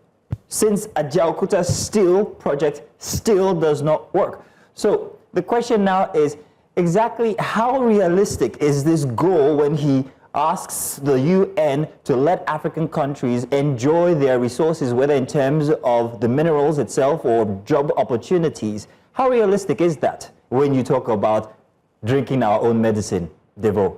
since Ajaokuta steel project still does not work. So the question now is, exactly how realistic is this goal when he asks the UN to let African countries enjoy their resources, whether in terms of the minerals itself or job opportunities? How realistic is that when you talk about drinking our own medicine, Devo?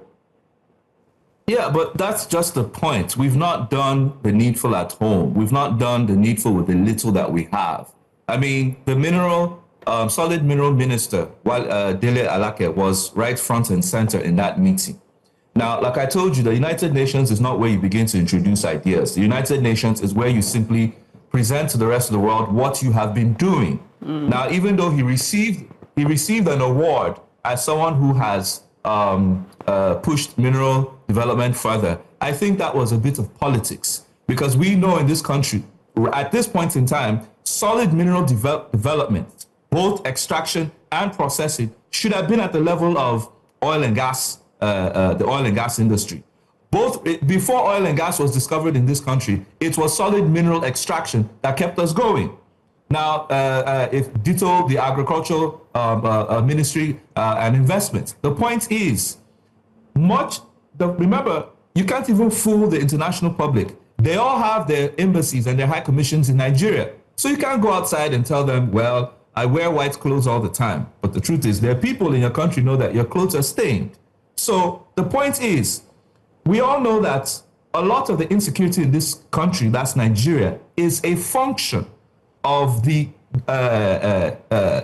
Yeah, but that's just the point. We've not done the needful at home. We've not done the needful with the little that we have. I mean, the solid mineral minister, Dele Alake, was right front and center in that meeting. Now, like I told you, the United Nations is not where you begin to introduce ideas. The United Nations is where you simply present to the rest of the world what you have been doing. Now, even though he received an award as someone who has pushed mineral development further, I think that was a bit of politics, because we know in this country, at this point in time, solid mineral development, both extraction and processing, should have been at the level of oil and gas, the oil and gas industry. Before oil and gas was discovered in this country, it was solid mineral extraction that kept us going. Now, if ditto the agricultural ministry and investment. The point is, remember, you can't even fool the international public. They all have their embassies and their high commissions in Nigeria. So you can't go outside and tell them, well, I wear white clothes all the time. But the truth is, there are people in your country know that your clothes are stained. So the point is, we all know that a lot of the insecurity in this country, that's Nigeria, is a function of the,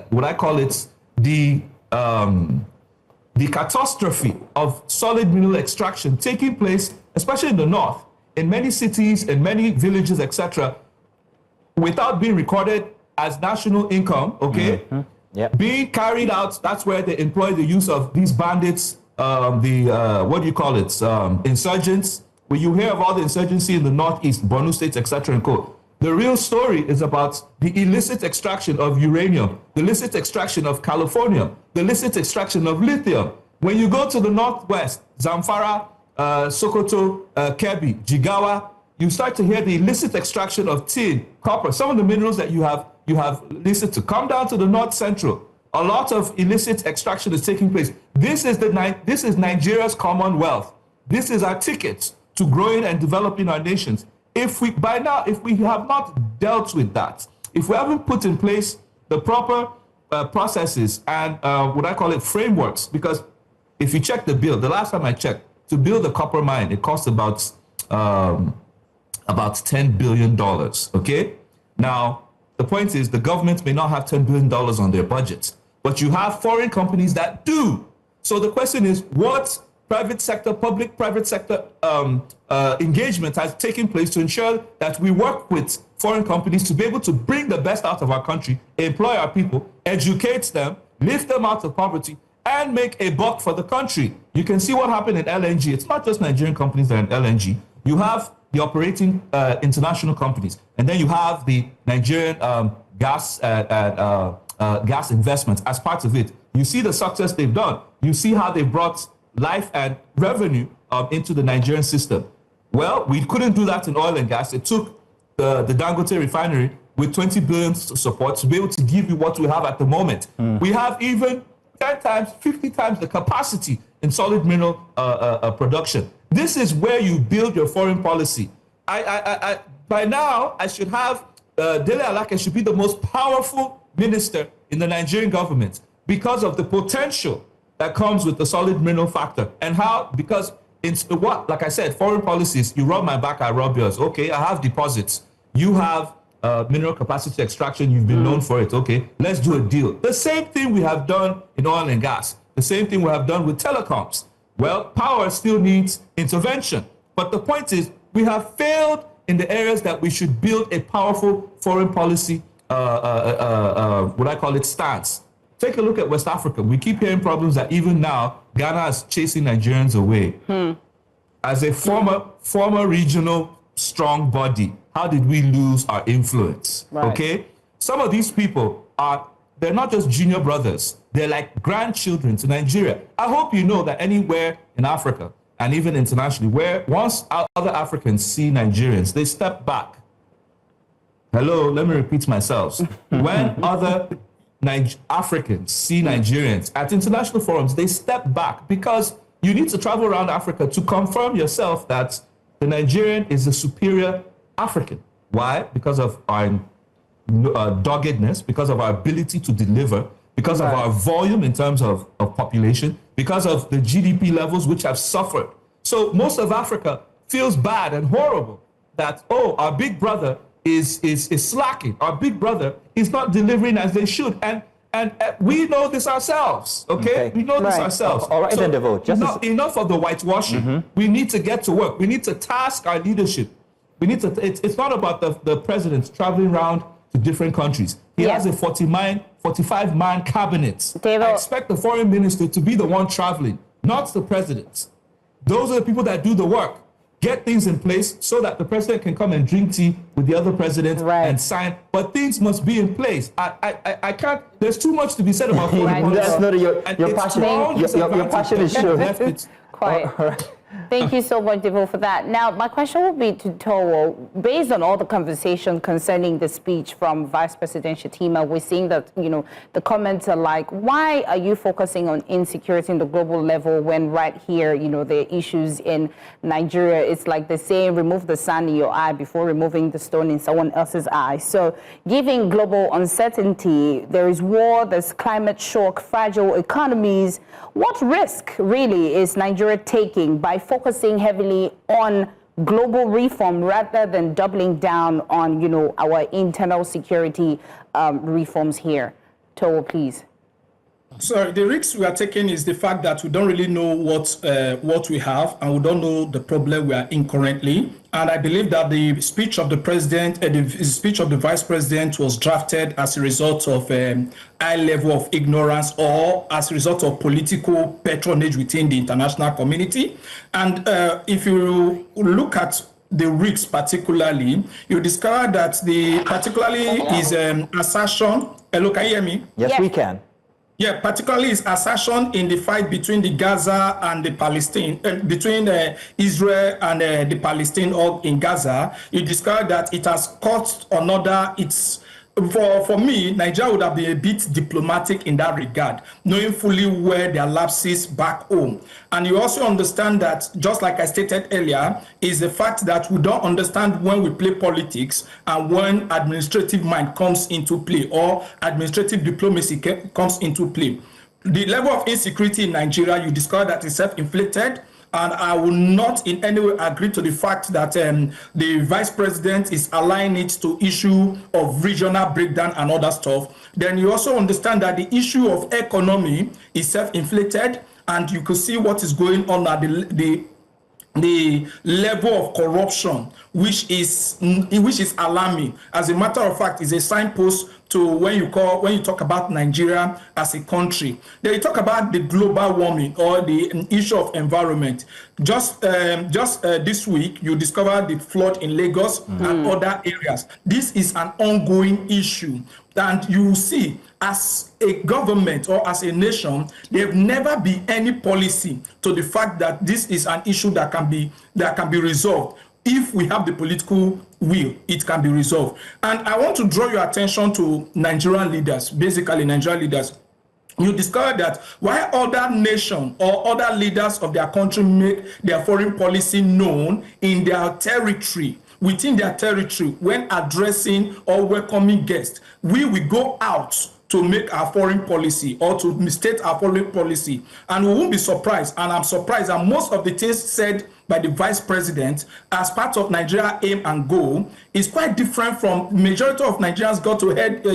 what I call it, the catastrophe of solid mineral extraction taking place, especially in the north, in many cities, in many villages, etc., without being recorded as national income, okay? Being carried out, that's where they employ the use of these bandits, what do you call it, insurgents. When you hear of all the insurgency in the northeast, Borno State, etc., and co. The real story is about the illicit extraction of uranium, the illicit extraction of californium, the illicit extraction of lithium. When you go to the northwest, Zamfara, Sokoto, Kebbi, Jigawa, you start to hear the illicit extraction of tin, copper, some of the minerals that you have listened to. Come down to the north central. A lot of illicit extraction is taking place. This is Nigeria's commonwealth. This is our ticket to growing and developing our nations. If we have not dealt with that, if we haven't put in place the proper processes and what I call it frameworks, because if you check the bill, the last time I checked, to build a copper mine, it costs about about $10 billion, okay? Now, the point is the government may not have $10 billion on their budgets, but you have foreign companies that do. So the question is, what private sector, public-private sector engagement has taken place to ensure that we work with foreign companies to be able to bring the best out of our country, employ our people, educate them, lift them out of poverty, and make a buck for the country. You can see what happened in LNG. It's not just Nigerian companies that are in LNG. You have the operating international companies, and then you have the Nigerian gas investments as part of it. You see the success they've done. You see how they brought life and revenue into the Nigerian system. Well, we couldn't do that in oil and gas. It took the Dangote refinery with 20 billion support to be able to give you what we have at the moment. We have even 10 times, 50 times the capacity in solid mineral production. This is where you build your foreign policy. By now, I should have, Dele Alake should be the most powerful minister in the Nigerian government because of the potential that comes with the solid mineral factor. And how, because it's what, like I said, foreign policies, you rub my back, I rub yours. Okay, I have deposits. You have mineral capacity extraction, you've been known for it. Okay, let's do a deal. The same thing we have done in oil and gas. The same thing we have done with telecoms. Well, power still needs intervention. But the point is, we have failed in the areas that we should build a powerful foreign policy, what I call it, stance. Take a look at West Africa. We keep hearing problems that even now, Ghana is chasing Nigerians away. As a former regional strong body, how did we lose our influence? Right. Okay? Some of these people they're not just junior brothers. They're like grandchildren to Nigeria. I hope you know that anywhere in Africa, and even internationally, where once other Africans see Nigerians, they step back. Hello, let me repeat myself. When other Africans see Nigerians at international forums, they step back because you need to travel around Africa to confirm yourself that the Nigerian is the superior African. Why? Because of our doggedness, because of our ability to deliver, because of our volume in terms of population, because of the GDP levels which have suffered. So most of Africa feels bad and horrible that, oh, our big brother is slacking. Our big brother is not delivering as they should. And we know this ourselves, okay? We know this ourselves. All right, so then, Devo. Enough of the whitewashing. We need to get to work. We need to task our leadership. We need to. It's not about the president traveling around to different countries. He has a 45-man cabinet. I expect the foreign minister to be the one traveling, not the president. Those are the people that do the work. Get things in place so that the president can come and drink tea with the other president and sign. But things must be in place. I can't. There's too much to be said about foreign policy. That's not your passion. Your passion is shown. Quite. Thank you so much, Devo, for that. Now, my question will be to Towo. Based on all the conversation concerning the speech from Vice President Shettima, we're seeing that, the comments are like, why are you focusing on insecurity in the global level when right here, the issues in Nigeria, it's like they say, remove the sand in your eye before removing the stone in someone else's eye. So given global uncertainty, there is war, there's climate shock, fragile economies. What risk really is Nigeria taking by focusing heavily on global reform rather than doubling down on, our internal security reforms here? Towo, please. So the risk we are taking is the fact that we don't really know what we have, and we don't know the problem we are in currently. And I believe that the speech of the president and the speech of the vice president was drafted as a result of high level of ignorance or as a result of political patronage within the international community. And if you look at the risks particularly, you discover that particularly is assertion. Hello, can you hear me? Yes, we can. Yeah, particularly its assertion in the fight between the Gaza and the Palestine, between Israel and the Palestine in Gaza. You discover that it has caused another. For me, Nigeria would have been a bit diplomatic in that regard, knowing fully where there are lapses back home. And you also understand that, just like I stated earlier, is the fact that we don't understand when we play politics and when administrative mind comes into play or administrative diplomacy comes into play. The level of insecurity in Nigeria, you discover that is self-inflicted. And I will not in any way agree to the fact that the vice president is aligning it to issue of regional breakdown and other stuff. Then you also understand that the issue of economy is self-inflated, and you can see what is going on at the level of corruption, which is alarming. As a matter of fact, is a signpost to when you talk about Nigeria as a country. Then you talk about the global warming or the issue of environment. Just this week, you discovered the flood in Lagos and other areas. This is an ongoing issue. And you see, as a government or as a nation, there have never been any policy to the fact that this is an issue that can be resolved. If we have the political will, it can be resolved. And I want to draw your attention to Nigerian leaders, basically Nigerian leaders. You discover that while other nations or other leaders of their country make their foreign policy known in their territory, within their territory, when addressing or welcoming guests, we will go out to make our foreign policy or to state our foreign policy. And we won't be surprised, and I'm surprised that most of the things said by the vice president as part of Nigeria aim and goal is quite different from majority of Nigerians got to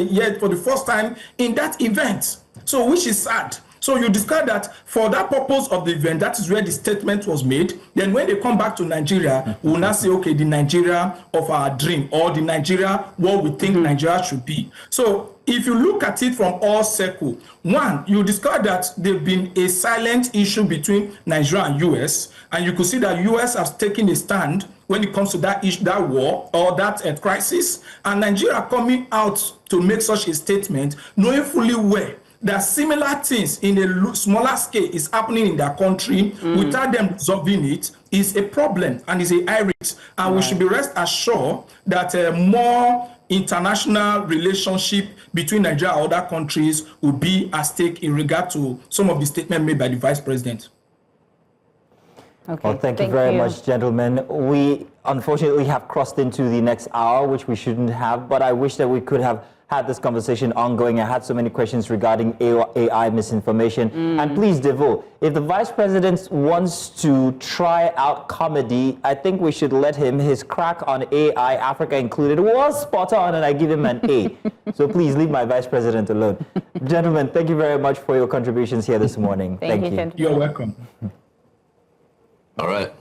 hear for the first time in that event. So which is sad. So you discover that for that purpose of the event, that is where the statement was made. Then when they come back to Nigeria, we will now say, okay, the Nigeria of our dream, or the Nigeria what we think Nigeria should be. So if you look at it from all circles, one, you discover that there's been a silent issue between Nigeria and US, and you could see that US has taken a stand when it comes to that issue, that war or that crisis, and Nigeria coming out to make such a statement, knowing fully well that similar things in a smaller scale is happening in their country without them resolving it is a problem and is a high risk. And we should be rest assured that more international relationship between Nigeria and other countries will be at stake in regard to some of the statements made by the vice president. Okay, well, thank you very much, gentlemen. We unfortunately have crossed into the next hour, which we shouldn't have, but I wish that we could have had this conversation ongoing. I had so many questions regarding AI misinformation. And please, Devo, if the vice president wants to try out comedy, I think we should let him. His crack on AI, Africa included, was spot on, and I give him an A. So please leave my vice president alone. Gentlemen, thank you very much for your contributions here this morning. Thank you. You're welcome. All right.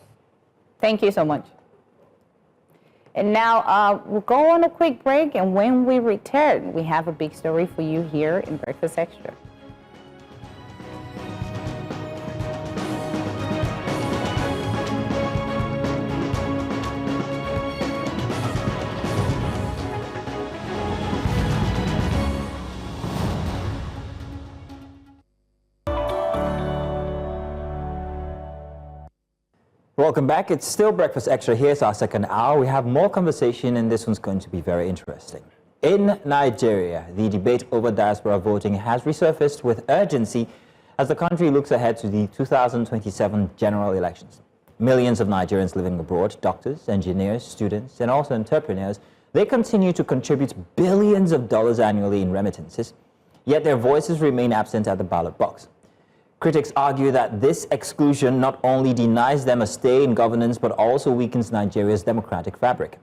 Thank you so much. And now we'll go on a quick break, and when we return, we have a big story for you here in Breakfast Extra. Welcome back. It's still Breakfast Extra. Here's our second hour. We have more conversation, and this one's going to be very interesting. In Nigeria, the debate over diaspora voting has resurfaced with urgency as the country looks ahead to the 2027 general elections. Millions of Nigerians living abroad, doctors, engineers, students, and also entrepreneurs, they continue to contribute billions of dollars annually in remittances, yet their voices remain absent at the ballot box. Critics argue that this exclusion not only denies them a stay in governance, but also weakens Nigeria's democratic fabric.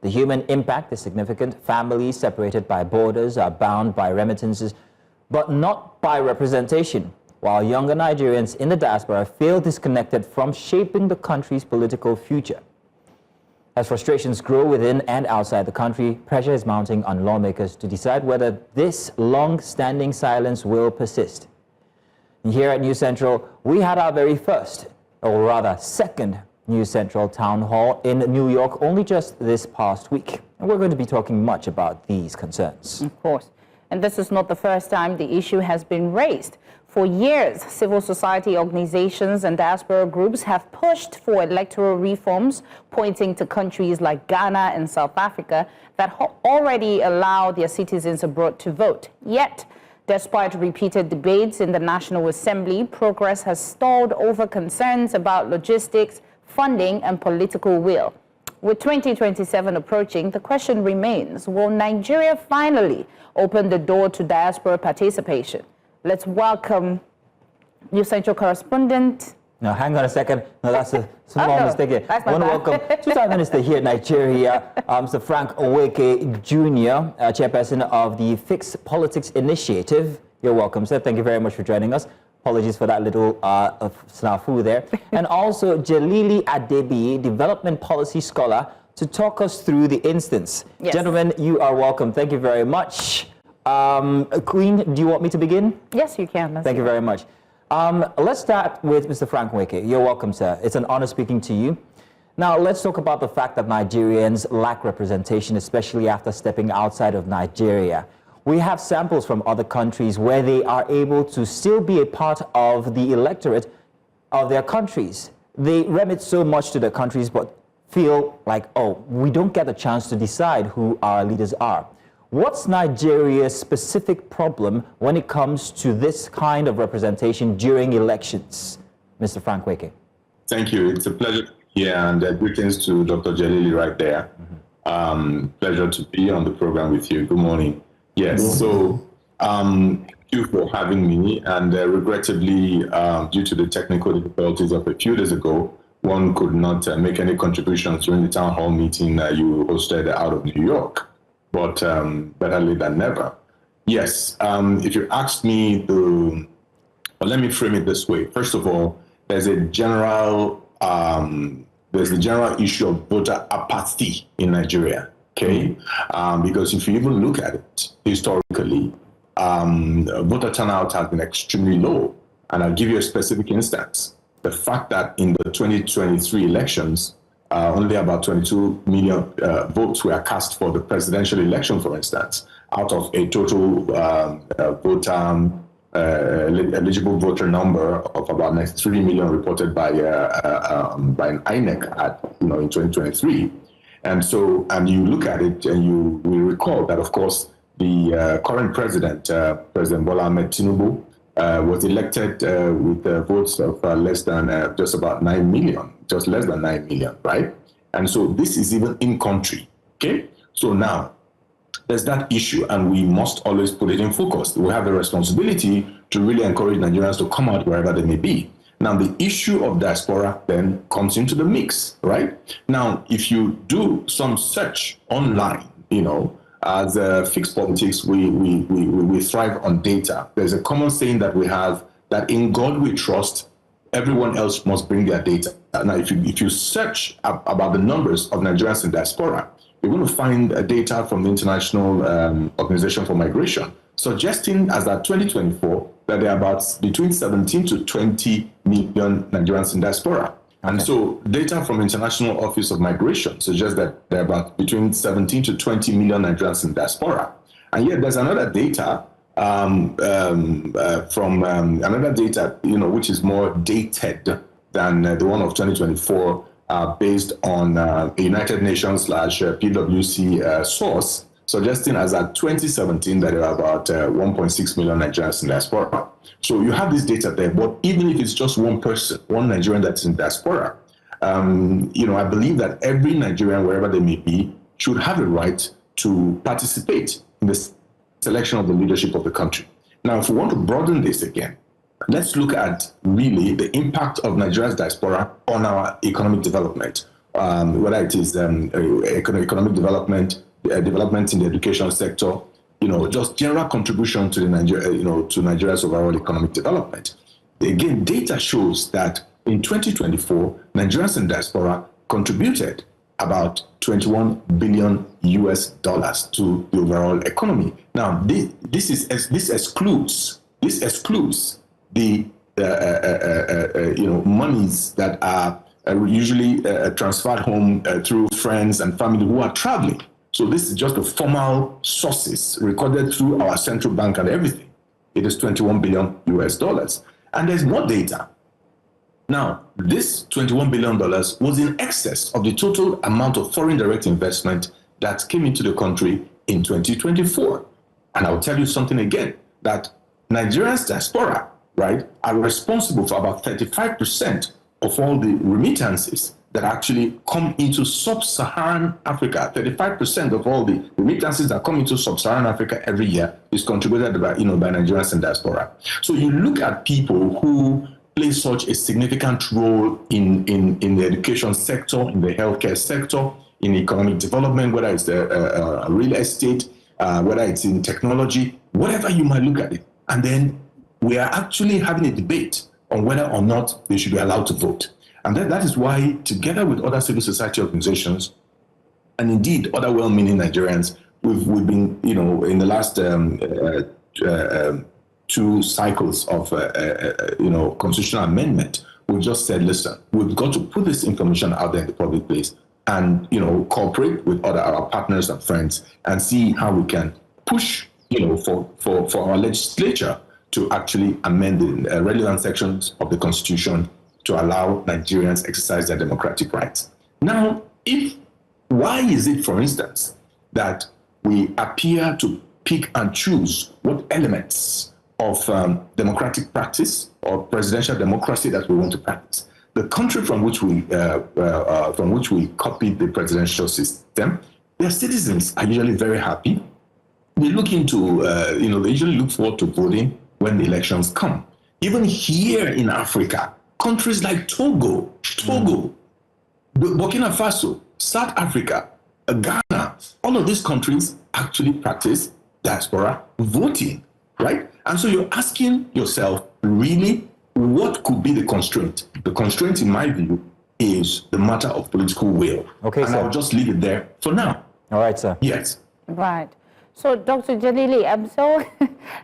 The human impact is significant. Families separated by borders are bound by remittances, but not by representation, while younger Nigerians in the diaspora feel disconnected from shaping the country's political future. As frustrations grow within and outside the country, pressure is mounting on lawmakers to decide whether this long-standing silence will persist. Here at News Central, we had our very first, or rather second, News Central town hall in New York only just this past week. And we're going to be talking much about these concerns. Of course. And this is not the first time the issue has been raised. For years, civil society organizations and diaspora groups have pushed for electoral reforms, pointing to countries like Ghana and South Africa that already allow their citizens abroad to vote. Yet, despite repeated debates in the National Assembly, progress has stalled over concerns about logistics, funding, and political will. With 2027 approaching, the question remains, will Nigeria finally open the door to diaspora participation? Let's welcome News Central correspondent No, hang on a second. No, that's a small mistake here. That's I want to welcome two-time minister here in Nigeria, Mr. Frank Nweke Jr., chairperson of the Fix Politics Initiative. You're welcome, sir. Thank you very much for joining us. Apologies for that little snafu there. And also Jalili Adebi, development policy scholar, to talk us through the instance. Yes. Gentlemen, you are welcome. Thank you very much. Queen, do you want me to begin? Yes, you can. Thank you very much. Let's start with Mr. Frank Nweke. You're welcome, sir. It's an honor speaking to you. Now, let's talk about the fact that Nigerians lack representation, especially after stepping outside of Nigeria. We have samples from other countries where they are able to still be a part of the electorate of their countries. They remit so much to their countries, but feel like, oh, we don't get a chance to decide who our leaders are. What's Nigeria's specific problem when it comes to this kind of representation during elections? Mr. Frank Nweke. Thank you. It's a pleasure here, and greetings to Dr. Jalili right there. Pleasure to be on the program with you. Good morning. Yes, so thank you for having me, and regrettably, due to the technical difficulties of a few days ago, one could not make any contributions during the town hall meeting you hosted out of New York. But better late than never. Yes, if you asked me well, let me frame it this way. First of all, there's the general issue of voter apathy in Nigeria, okay? Because if you even look at it historically, voter turnout has been extremely low. And I'll give you a specific instance. The fact that in the 2023 elections, only about 22 million votes were cast for the presidential election, for instance, out of a total eligible voter number of about 93 million reported by an INEC in 2023. And so, and you look at it and you will recall that, of course, the current president, President Bola Ahmed Tinubu, was elected with votes of less than just about 9 million, just less than 9 million, right? And so this is even in country, okay? So now there's that issue, and we must always put it in focus. We have a responsibility to really encourage Nigerians to come out wherever they may be. Now, the issue of diaspora then comes into the mix, right? Now, if you do some search online, as Fixed Politics, we thrive on data. There's a common saying that we have, that in God we trust, everyone else must bring their data. Now, if you search about the numbers of Nigerians in diaspora, you're going to find data from the International Organization for Migration, suggesting as at 2024 that there are about between 17 to 20 million Nigerians in diaspora. And so data from International Office of Migration suggests that there are about between 17 to 20 million Nigerians in diaspora. And yet there's another data which is more dated than the one of 2024, based on a United Nations / PwC source, suggesting as at 2017 that there are about 1.6 million Nigerians in diaspora. So you have this data there, but even if it's just one person, one Nigerian that's in diaspora, I believe that every Nigerian, wherever they may be, should have a right to participate in the selection of the leadership of the country. Now, if we want to broaden this again, let's look at really the impact of Nigeria's diaspora on our economic development, whether it is economic development, development in the education sector, just general contribution to to Nigeria's overall economic development. Again, data shows that in 2024, Nigerians in diaspora contributed about $21 billion to the overall economy. Now, this excludes the monies that are usually transferred home through friends and family who are traveling. So this is just the formal sources recorded through our central bank and everything. It is $21 billion. And there's more data. Now, this $21 billion was in excess of the total amount of foreign direct investment that came into the country in 2024. And I'll tell you something again, that Nigerians diaspora, right, are responsible for about 35% of all the remittances that actually come into sub-Saharan Africa. 35% of all the remittances that come into sub-Saharan Africa every year is contributed by Nigerians in diaspora. So you look at people who play such a significant role in the education sector, in the healthcare sector, in economic development, whether it's the real estate, whether it's in technology, whatever you might look at it. And then we are actually having a debate on whether or not they should be allowed to vote. And that is why, together with other civil society organizations, and indeed other well-meaning Nigerians, we've been, in the last 2 cycles of, constitutional amendment, we've just said, listen, we've got to put this information out there in the public place and, cooperate with our partners and friends and see how we can push, for our legislature to actually amend the relevant sections of the Constitution to allow Nigerians exercise their democratic rights. Now, why is it, for instance, that we appear to pick and choose what elements of democratic practice or presidential democracy that we want to practice? The country from which we copied the presidential system, their citizens are usually very happy. They look into, they usually look forward to voting when the elections come. Even here in Africa, countries like Togo, Burkina Faso, South Africa, Ghana, all of these countries actually practice diaspora voting, right? And so you're asking yourself, really, what could be the constraint? The constraint, in my view, is the matter of political will. Okay, and sir. I'll just leave it there for now. All right, sir. Yes. Right. So, Dr. Jalili,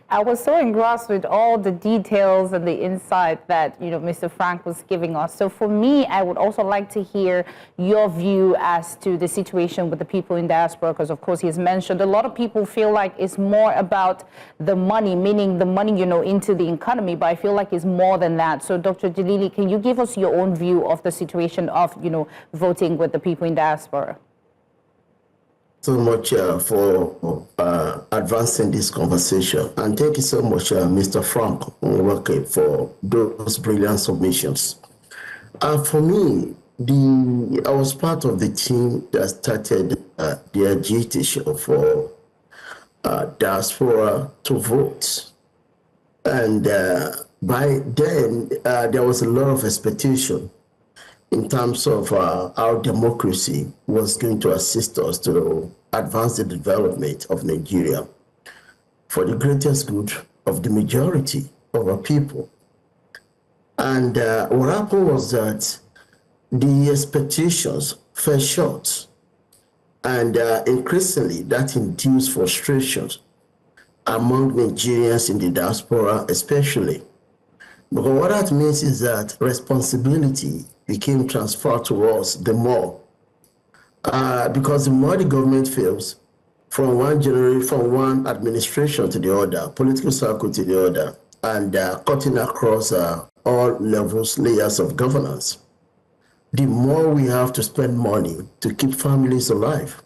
I was so engrossed with all the details and the insight that, Mr. Frank was giving us. So for me, I would also like to hear your view as to the situation with the people in diaspora, because of course he's mentioned a lot of people feel like it's more about the money, meaning the money, into the economy, but I feel like it's more than that. So Dr. Jalili, can you give us your own view of the situation of, voting with the people in diaspora? So much for advancing this conversation. And thank you so much, Mr. Frank, for those brilliant submissions. For me, I was part of the team that started the agitation for diaspora to vote. And by then, there was a lot of expectation in terms of how democracy was going to assist us to advance the development of Nigeria for the greatest good of the majority of our people. And what happened was that the expectations fell short, and increasingly that induced frustrations among Nigerians in the diaspora especially. Because what that means is that responsibility became transferred to us the more. Because the more the government fails, from one administration to the other, political circle to the other, and cutting across all levels, layers of governance, the more we have to spend money to keep families alive,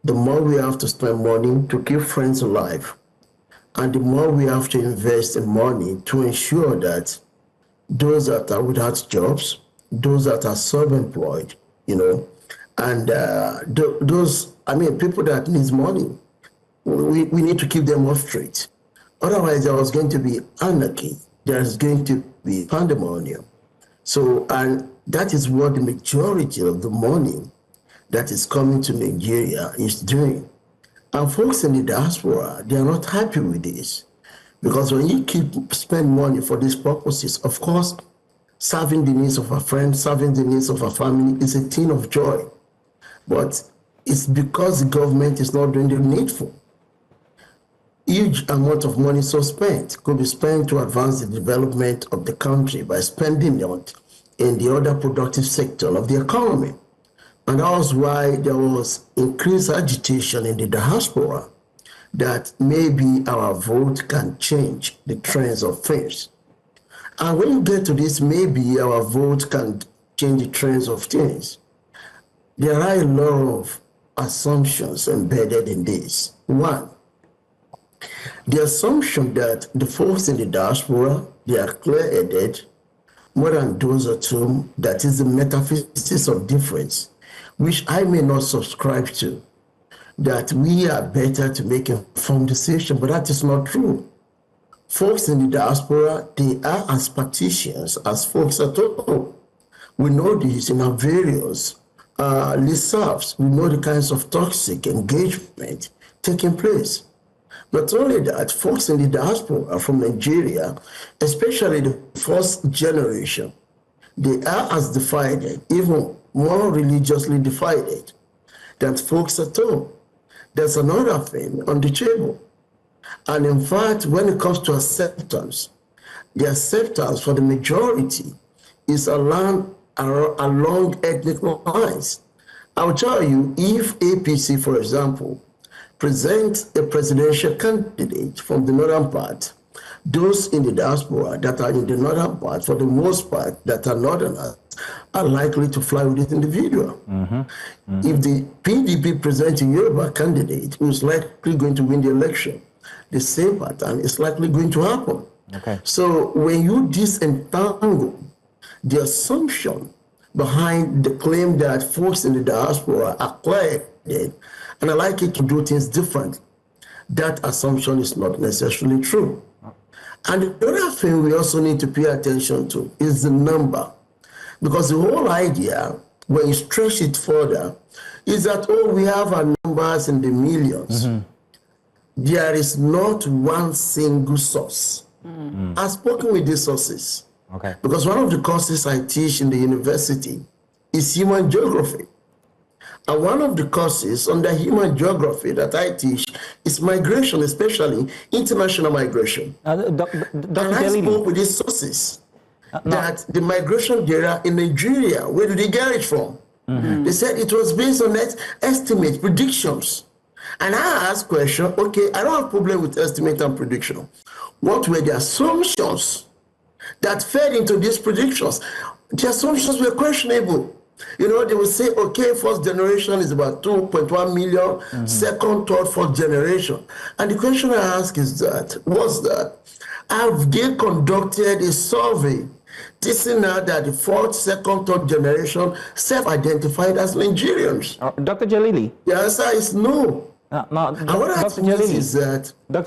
the more we have to spend money to keep friends alive, and the more we have to invest in money to ensure that those that are without jobs, those that are self-employed, and those, people that need money, we need to keep them off straight. Otherwise, there was going to be anarchy. There's going to be pandemonium. So, and that is what the majority of the money that is coming to Nigeria is doing. And folks in the diaspora, they are not happy with this. Because when you spend money for these purposes, of course, serving the needs of our friends, serving the needs of our family is a thing of joy. But it's because the government is not doing the needful. Huge amount of money so spent could be spent to advance the development of the country by spending it in the other productive sector of the economy. And that was why there was increased agitation in the diaspora that maybe our vote can change the trends of things. And when you get to this, maybe our vote can change the trends of things. There are a lot of assumptions embedded in this. One, the assumption that the folks in the diaspora, they are clear-headed, more than those at whom that is the metaphysics of difference, which I may not subscribe to, that we are better to make informed decisions, but that is not true. folks in the diaspora, they are as partitions as folks at home. We know this in our various listservs. We know the kinds of toxic engagement taking place. Not only that, folks in the diaspora from Nigeria, especially the first generation, they are as divided, even more religiously divided than folks at home. There's another thing on the table. And in fact, when it comes to acceptance, the acceptance for the majority is along ethnic lines. I'll tell you, if APC, for example, presents a presidential candidate from the northern part, those in the diaspora that are in the northern part, for the most part, that are northerners, are likely to fly with this individual. If the PDP presents a Yoruba candidate who is likely going to win the election, the same pattern is likely going to happen. Okay. So when you disentangle the assumption behind the claim that folks in the diaspora are quiet, and I like it to do things differently, that assumption is not necessarily true. And the other thing we also need to pay attention to is the number. Because the whole idea, when you stretch it further, is that, oh, we have our numbers in the millions. There is not one single source. I've spoken with these sources. Okay. Because one of the courses I teach in the university is human geography. And one of the courses under human geography that I teach is migration, especially international migration. And I spoke with these sources that the migration data in Nigeria, where do they get it from? They said it was based on estimates, predictions. And I asked question, okay, I don't have problem with estimate and prediction. What were the assumptions that fed into these predictions? The assumptions were questionable. You know, they would say, okay, first generation is about 2.1 million, second, third, fourth generation. And the question I ask is that, have they conducted a survey teasing out that the fourth, second, third generation self-identified as Nigerians? Dr. Jalili. The answer is no. Dr.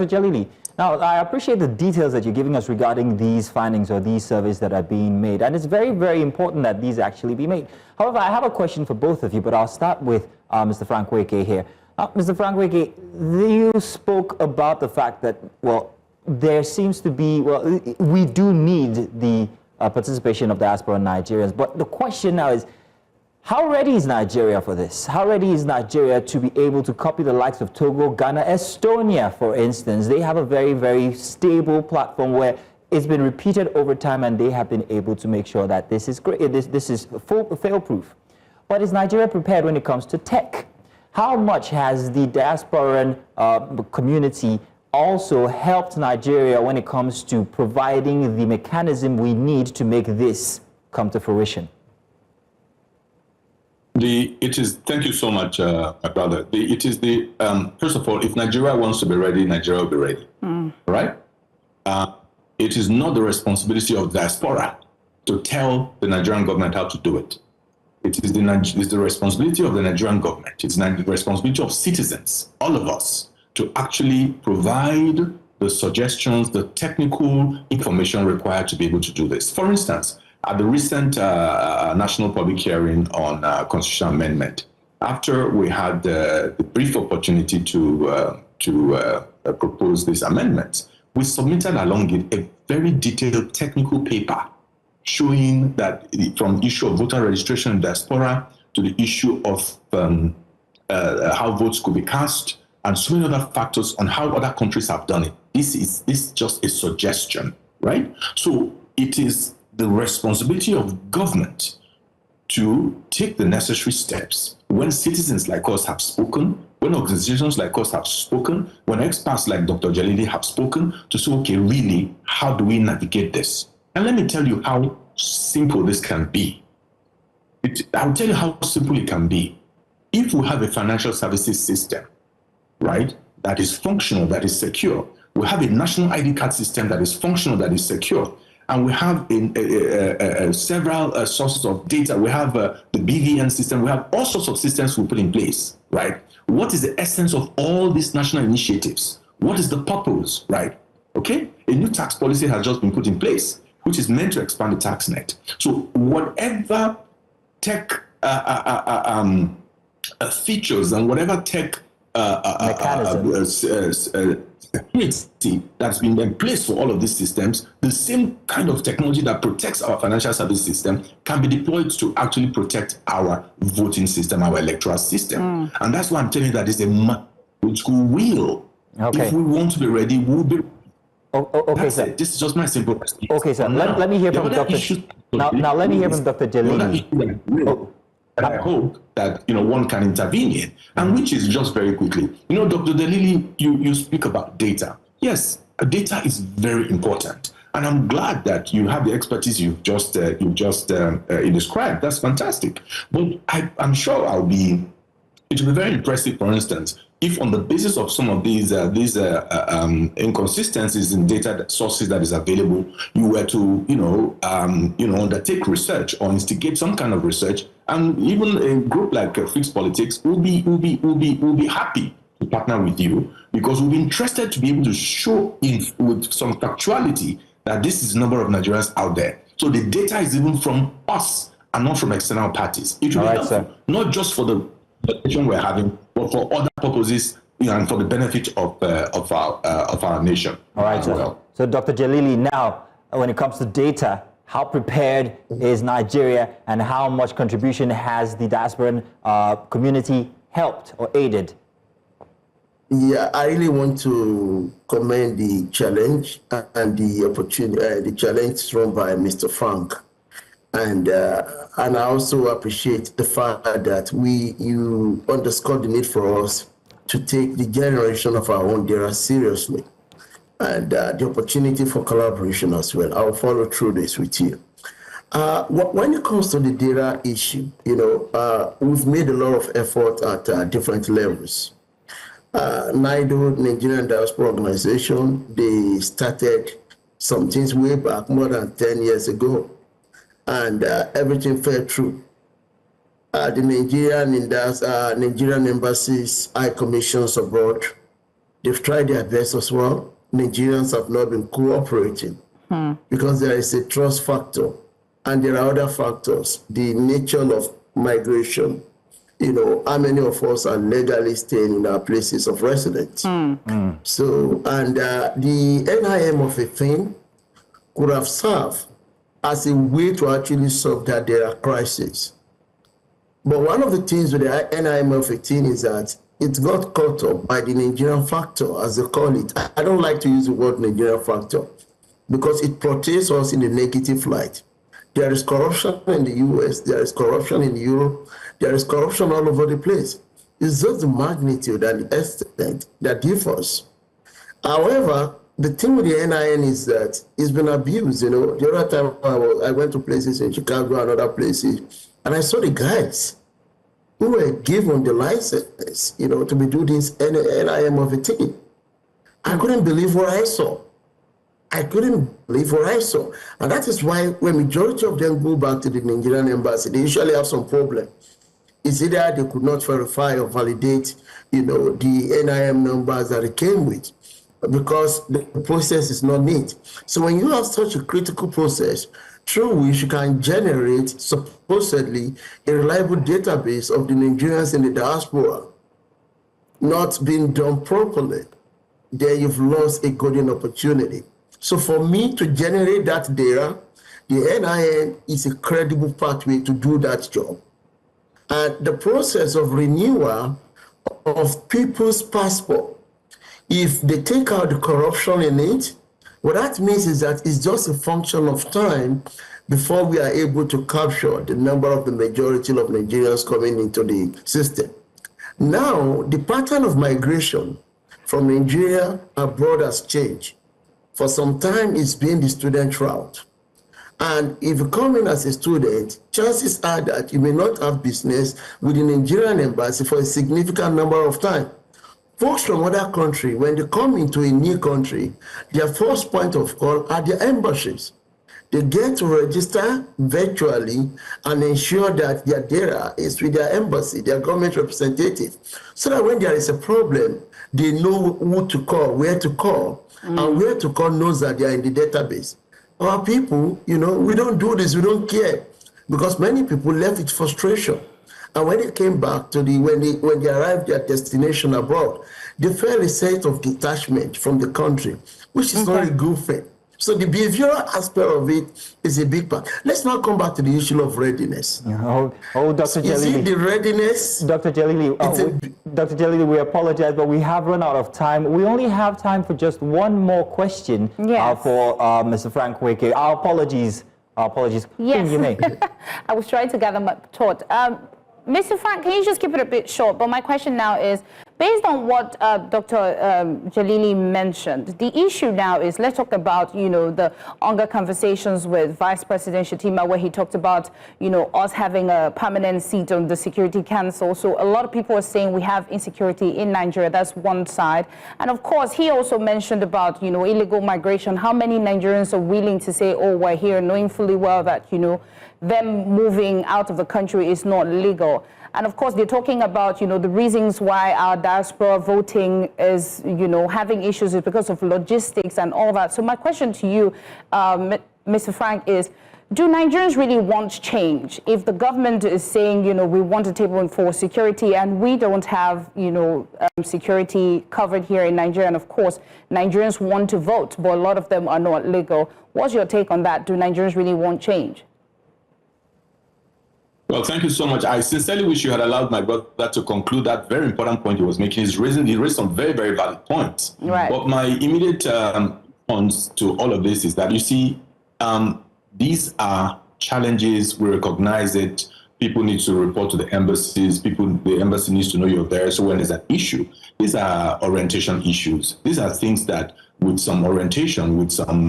Jalili, now, I appreciate the details that you're giving us regarding these findings or these surveys that are being made. And it's very, very important that these actually be made. However, I have a question for both of you, but I'll start with Mr. Frank Weke here. Mr. Frank Weke, you spoke about the fact that, well, there seems to be, well, we do need the participation of diaspora Nigerians. But the question now is, how ready is Nigeria for this? How ready is Nigeria to be able to copy the likes of Togo, Ghana, Estonia, for instance? They have a very, very stable platform where it's been repeated over time and they have been able to make sure that this is great. This is fail-proof. But is Nigeria prepared when it comes to tech? How much has the diasporan community also helped Nigeria when it comes to providing the mechanism we need to make this come to fruition? Thank you so much, my brother. First of all, if Nigeria wants to be ready, Nigeria will be ready, right? It is not the responsibility of diaspora to tell the Nigerian government how to do it. It is the responsibility of the Nigerian government. It's the responsibility of citizens, all of us, to actually provide the suggestions, the technical information required to be able to do this. For instance, at the recent national public hearing on constitutional amendment, after we had the brief opportunity to propose these amendments, we submitted along it a very detailed technical paper showing that from the issue of voter registration in diaspora to the issue of how votes could be cast and so many other factors on how other countries have done it. This is just a suggestion, right? So it is the responsibility of government to take the necessary steps when citizens like us have spoken, when organizations like us have spoken, when experts like Dr. Jalili have spoken, to say, okay, really, how do we navigate this? And let me tell you how simple this can be. I'll tell you how simple it can be. If we have a financial services system, right, that is functional, that is secure, we have a national ID card system that is functional, that is secure, and we have several sources of data. We have the BVN system. We have all sorts of systems we put in place, right? What is the essence of all these national initiatives? What is the purpose, right? Okay? A a new tax policy has just been put in place, which is meant to expand the tax net. So whatever tech features and whatever tech security that's been in place for all of these systems, the same kind of technology that protects our financial service system can be deployed to actually protect our voting system, our electoral system. And that's why I'm telling you that it's a which we will. Okay. If we want to be ready, we'll be. Okay, sir. This is just my simple question. Okay, sir. Let me hear from Dr. Now let me hear from Dr. Jalili. And I hope that one can intervene in, and which is just very quickly. Dr. Delili, you speak about data. Yes, data is very important, and I'm glad that you have the expertise you've just described. That's fantastic. But I'm sure it will be very impressive, for instance, if on the basis of some of these inconsistencies in data sources that is available, you were to undertake research or instigate some kind of research, and even a group like Fixed Politics will be happy to partner with you, because we'll be interested to be able to show with some factuality that this is the number of Nigerians out there. So the data is even from us and not from external parties. It will be helpful, not just for the conversation we're having, but for other purposes, and for the benefit of our nation. All right, sir. So Dr. Jalili, now when it comes to data, how prepared is Nigeria, and how much contribution has the diasporan community helped or aided? Yeah, I really want to commend the challenge and the opportunity, the challenge thrown by Mr. Frank. And I also appreciate the fact that you underscored the need for us to take the generation of our own data seriously, and the opportunity for collaboration as well. I'll follow through this with you. When it comes to the data issue, we've made a lot of effort at different levels. NIDO, Nigerian Diaspora Organization, they started some things way back, more than 10 years ago, and everything fell through. The Nigerian embassies, high commissions abroad, they've tried their best as well. Nigerians have not been cooperating because there is a trust factor, and there are other factors, the nature of migration. How many of us are legally staying in our places of residence? So, and the NIM of a thing could have served as a way to actually solve that data crisis. But one of the things with the NIM of a thing is that it got caught up by the Nigerian factor, as they call it. I don't like to use the word Nigerian factor because it portrays us in a negative light. There is corruption in the US, there is corruption in Europe, there is corruption all over the place. It's just the magnitude and the extent that differs. However, the thing with the NIN is that it's been abused. The other time I went to places in Chicago and other places, and I saw the guys who were given the license, to be doing this NIM of a thing. I couldn't believe what I saw. And that is why when majority of them go back to the Nigerian embassy, they usually have some problem. It's either they could not verify or validate, the NIM numbers that it came with, because the process is not neat. So when you have such a critical process, through which you can generate supposedly a reliable database of the Nigerians in the diaspora, not being done properly, then you've lost a golden opportunity. So for me to generate that data, the NIN is a credible pathway to do that job. And the process of renewal of people's passport, if they take out the corruption in it, what that means is that it's just a function of time before we are able to capture the number of the majority of Nigerians coming into the system. Now, the pattern of migration from Nigeria abroad has changed. For some time, it's been the student route. And if you come in as a student, chances are that you may not have business with the Nigerian embassy for a significant number of time. Folks from other countries, when they come into a new country, their first point of call are their embassies. They get to register virtually and ensure that their data is with their embassy, their government representative, so that when there is a problem, they know who to call, where to call, and where to call knows that they are in the database. Our people, we don't do this, we don't care, because many people left with frustration. And when they came back to when they arrived at destination abroad, they felt a sense of detachment from the country, which is not a good thing. So the behavioral aspect of it is a big part. Let's now come back to the issue of readiness. Dr. Jalili. You see the readiness? Dr. Jalili, Dr. Jalili, we apologize, but we have run out of time. We only have time for just one more question for Mr. Frank Weke. Our apologies. Yes. You may. I was trying to gather my thought. Mr. Frank, can you just keep it a bit short? But my question now is, based on what Dr. Jalili mentioned, the issue now is, let's talk about, the UNGA conversations with Vice President Shettima, where he talked about, us having a permanent seat on the Security Council. So a lot of people are saying we have insecurity in Nigeria. That's one side. And of course, he also mentioned about, illegal migration. How many Nigerians are willing to say, oh, we're here, knowing fully well that, them moving out of the country is not legal. And of course, they're talking about, the reasons why our diaspora voting is, having issues is because of logistics and all that. So my question to you, Mr. Frank, is, do Nigerians really want change? If the government is saying, we want a table for security and we don't have, security covered here in Nigeria, and of course, Nigerians want to vote, but a lot of them are not legal. What's your take on that? Do Nigerians really want change? Well, thank you so much. I sincerely wish you had allowed my brother to conclude that very important point he was making. He raised some very, very valid points. Right. But my immediate response to all of this is that, you see, these are challenges. We recognize it. People need to report to the embassies. The embassy needs to know you're there. So when there's an issue, these are orientation issues. These are things that, with some orientation, with some,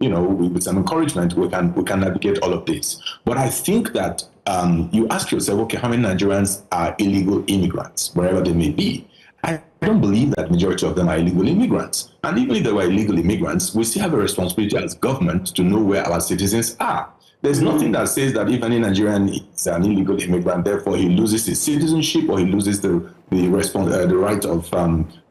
with some encouragement, we can navigate all of this. But I think that you ask yourself, okay, how many Nigerians are illegal immigrants, wherever they may be? I don't believe that majority of them are illegal immigrants. And even if they were illegal immigrants, we still have a responsibility as government to know where our citizens are. There's nothing that says that if any Nigerian is an illegal immigrant, therefore he loses his citizenship or he loses the right of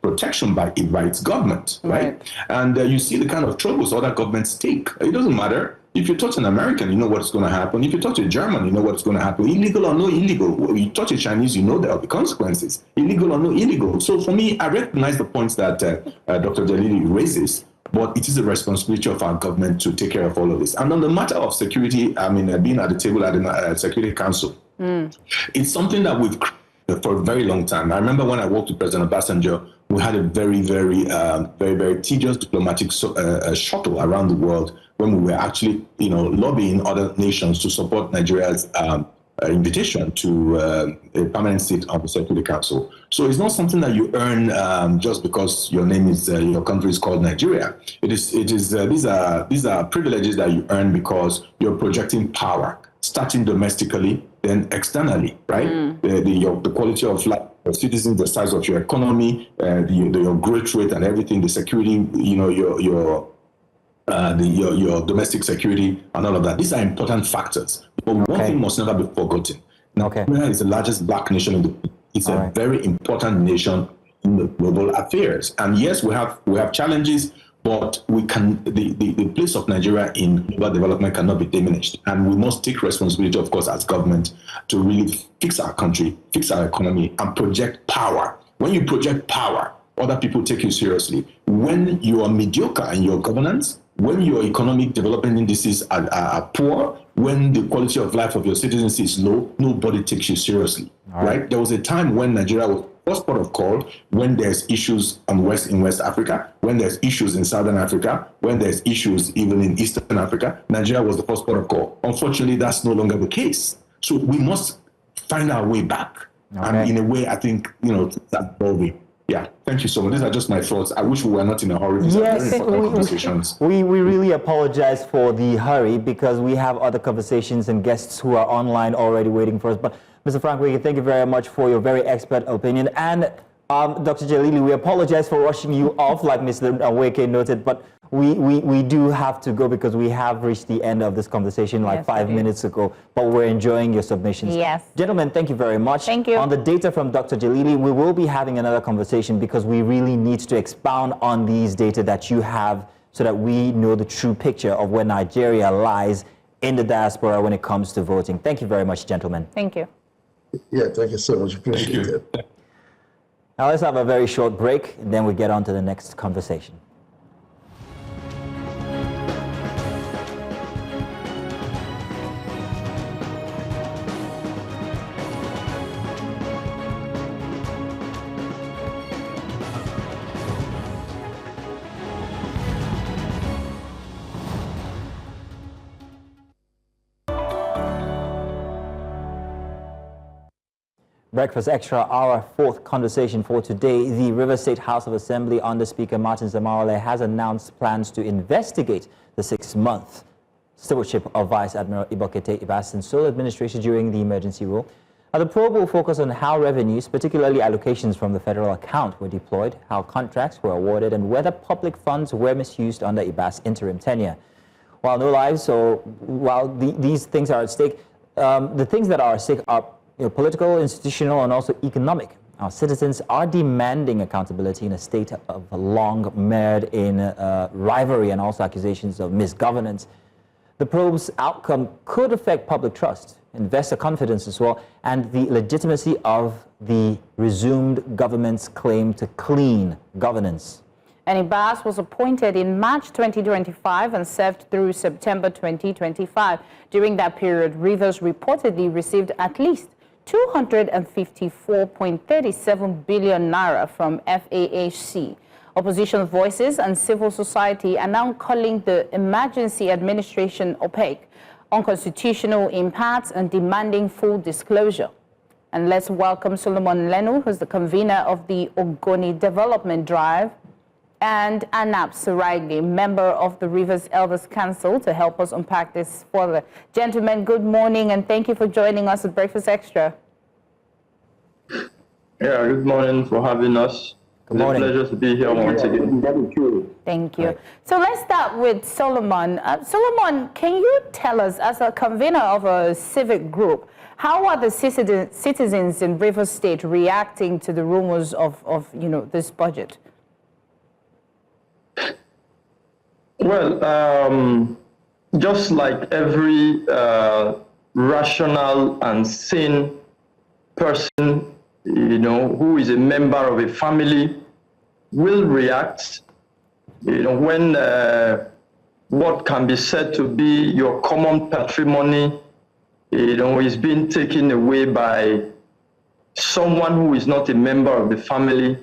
protection by its government, right? And you see the kind of troubles other governments take. It doesn't matter. If you touch an American, you know what's going to happen. If you touch a German, you know what's going to happen. Illegal or no illegal. If you touch a Chinese, you know there will be consequences. Illegal or no illegal. So for me, I recognize the points that Dr. Jalili raises, but it is a responsibility of our government to take care of all of this. And on the matter of security, being at the table at the Security Council, it's something that we've for a very long time. I remember when I worked with President Obasanjo, we had a very, very, very tedious diplomatic shuttle around the world when we were actually, lobbying other nations to support Nigeria's invitation to a permanent seat on the Security Council. So it's not something that you earn just because your country is called Nigeria. These are privileges that you earn because you're projecting power, starting domestically, then externally, right? The quality of life of citizens, the size of your economy, your growth rate and everything, the security, your domestic security and all of that. These are important factors. But one thing must never be forgotten. Now, Nigeria is the largest black nation in the world. It's a very important nation in the global affairs. And yes, we have challenges, but the place of Nigeria in global development cannot be diminished. And we must take responsibility, of course, as government to really fix our country, fix our economy, and project power. When you project power, other people take you seriously. When you are mediocre in your governance, when your economic development indices are poor, when the quality of life of your citizens is low, nobody takes you seriously, right? There was a time when Nigeria was first port of call when there's issues in West Africa, when there's issues in Southern Africa, when there's issues even in Eastern Africa. Nigeria was the first port of call. Unfortunately, that's no longer the case. So we must find our way back. And in a way, I think, that's evolving. Yeah, thank you so much. These are just my thoughts. I wish we were not in a hurry. These are very important conversations. We really apologize for the hurry because we have other conversations and guests who are online already waiting for us. But Mr. Frank Weke, thank you very much for your very expert opinion. And Dr. Jalili, we apologize for rushing you off, like Mr. Weke noted, but we do have to go because we have reached the end of this conversation like 5 minutes ago, but we're enjoying your submissions. Yes. Gentlemen, thank you very much. Thank you. On the data from Dr. Jalili, we will be having another conversation because we really need to expound on these data that you have so that we know the true picture of where Nigeria lies in the diaspora when it comes to voting. Thank you very much, gentlemen. Thank you. Yeah, thank you so much. Appreciate it. Now let's have a very short break, and then we get on to the next conversation. Breakfast Extra, our fourth conversation for today. The Rivers State House of Assembly under Speaker Martin Zamawale has announced plans to investigate the 6-month stewardship of Vice Admiral Ibokete Ibasin's sole administration during the emergency rule. Now, the probe will focus on how revenues, particularly allocations from the federal account, were deployed, how contracts were awarded, and whether public funds were misused under Ibas' interim tenure. While no lives, or while these things are at stake, the things that are at stake are political, institutional, and also economic. Our citizens are demanding accountability in a state of long mired in rivalry and also accusations of misgovernance. The probe's outcome could affect public trust, investor confidence as well, and the legitimacy of the resumed government's claim to clean governance. And Ibas was appointed in March 2025 and served through September 2025. During that period, Rivers reportedly received at least 254.37 billion naira from FAHC. Opposition voices and civil society are now calling the emergency administration opaque, unconstitutional impacts, and demanding full disclosure. And let's welcome Solomon Lenu, who's the convener of the Ogoni Development Drive, and Anap Suraigi, member of the Rivers Elders Council, to help us unpack this further. Gentlemen, good morning, and thank you for joining us at Breakfast Extra. Yeah, good morning for having us. Good morning. It's a pleasure to be here once again. Thank you. So let's start with Solomon. Solomon, can you tell us, as a convener of a civic group, how are the citizens in Rivers State reacting to the rumors of this budget? Well, just like every rational and sane person, who is a member of a family, will react, when what can be said to be your common patrimony, is being taken away by someone who is not a member of the family.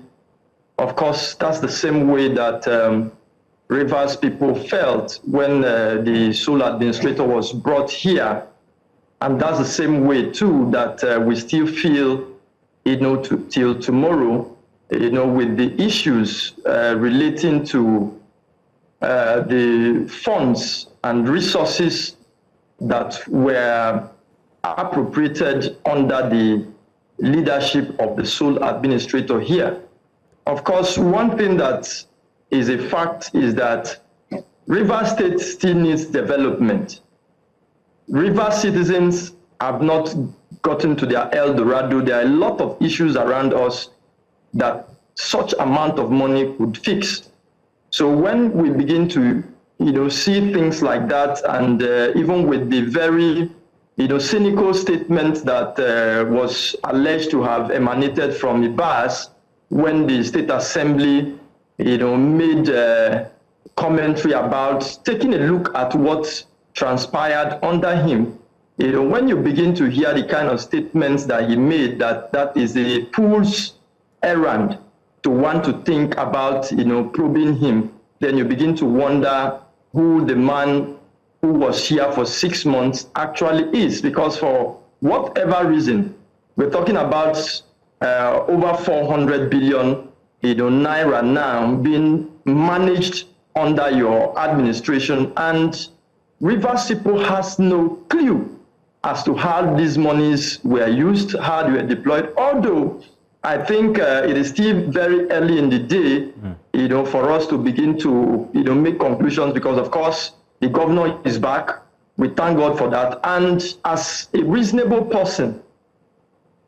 Of course, that's the same way that Rivers people felt when the sole administrator was brought here. And that's the same way, too, that we still feel, till tomorrow, with the issues relating to the funds and resources that were appropriated under the leadership of the sole administrator here. Of course, one thing that is a fact is that Rivers State still needs development. Rivers citizens have not gotten to their El Dorado. There are a lot of issues around us that such amount of money could fix. So when we begin to, see things like that, and even with the very, cynical statement that was alleged to have emanated from Ibas when the State Assembly, made commentary about taking a look at what transpired under him. When you begin to hear the kind of statements that he made, that is a fool's errand to want to think about, probing him, then you begin to wonder who the man who was here for 6 months actually is. Because for whatever reason, we're talking about over 400 billion naira now being managed under your administration, and Rivers people has no clue as to how these monies were used, how they were deployed, although I think it is still very early in the day for us to begin to, make conclusions, because of course the governor is back. We thank God for that. And as a reasonable person,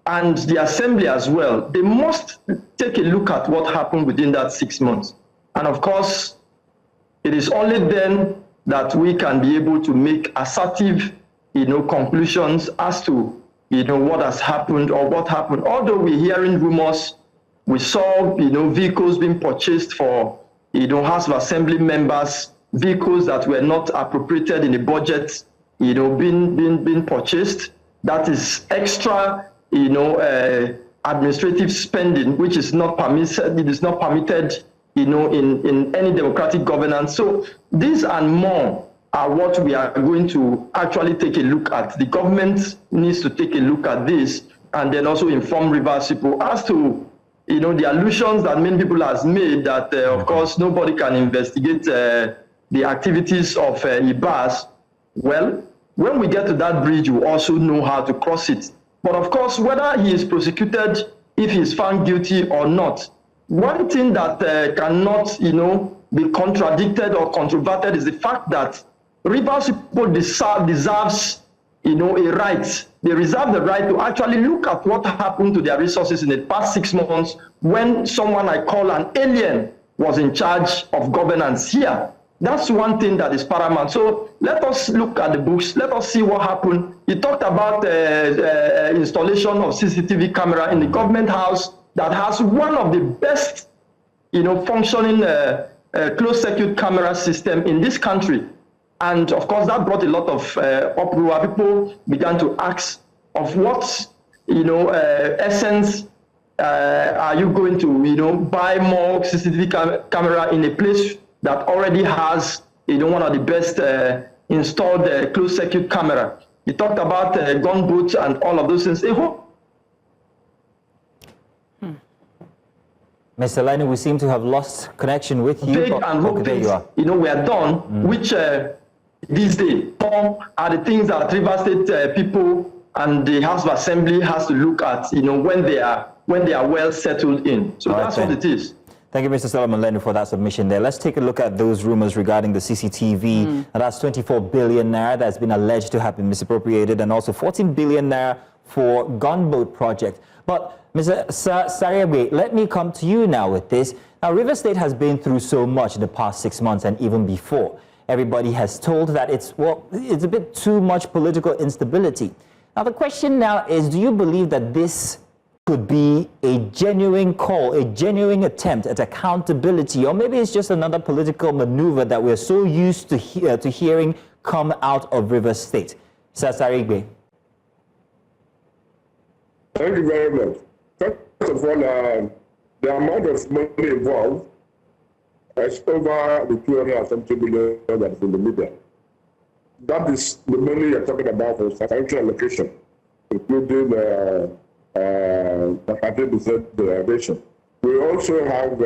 and the assembly as well, they must take a look at what happened within that 6 months. And of course, it is only then that we can be able to make assertive, conclusions as to, what has happened or what happened. Although we're hearing rumors, we saw, vehicles being purchased for, House of Assembly members, vehicles that were not appropriated in the budget, being purchased. That is extra, administrative spending, which is not permitted. It is not permitted, in any democratic governance. So these and more are what we are going to actually take a look at. The government needs to take a look at this and then also inform Rivers people as to, the allusions that many people has made that, of course, nobody can investigate the activities of IBAS. Well, when we get to that bridge, we also know how to cross it. But of course, whether he is prosecuted, if he is found guilty or not, one thing that cannot, be contradicted or controverted is the fact that Rivers people deserves, a right. They reserve the right to actually look at what happened to their resources in the past 6 months when someone I call an alien was in charge of governance here. That's one thing that is paramount. So let us look at the books. Let us see what happened. You talked about installation of CCTV camera in the government house that has one of the best, functioning closed-circuit camera system in this country. And of course, that brought a lot of uproar. People began to ask of what, essence are you going to, buy more CCTV camera in a place that already has, one of the best installed closed-circuit camera. You talked about gunboats and all of those things. Mr. Lani, we seem to have lost connection with you. Big and hope things, we are done, which these days are the things that Rivers State people and the House of Assembly has to look at, when they are well settled in. So all that's right, what it is. Thank you, Mr. Solomon Lenny, for that submission there. Let's take a look at those rumors regarding the CCTV. And that's 24 billion naira that's been alleged to have been misappropriated, and also 14 billion naira for gunboat project. But Mr. Sariagwe, let me come to you now with this. Now, River State has been through so much in the past 6 months and even before. Everybody has told that it's a bit too much political instability. Now, the question now is, do you believe that this could be a genuine call, a genuine attempt at accountability, or maybe it's just another political maneuver that we're so used to hearing come out of River State? Sir Sarigbe. Thank you very much. First of all, the amount of money involved is over the 270 billion that is in the media. That is the money you're talking about for financial allocation, including the 30% derivation. We also have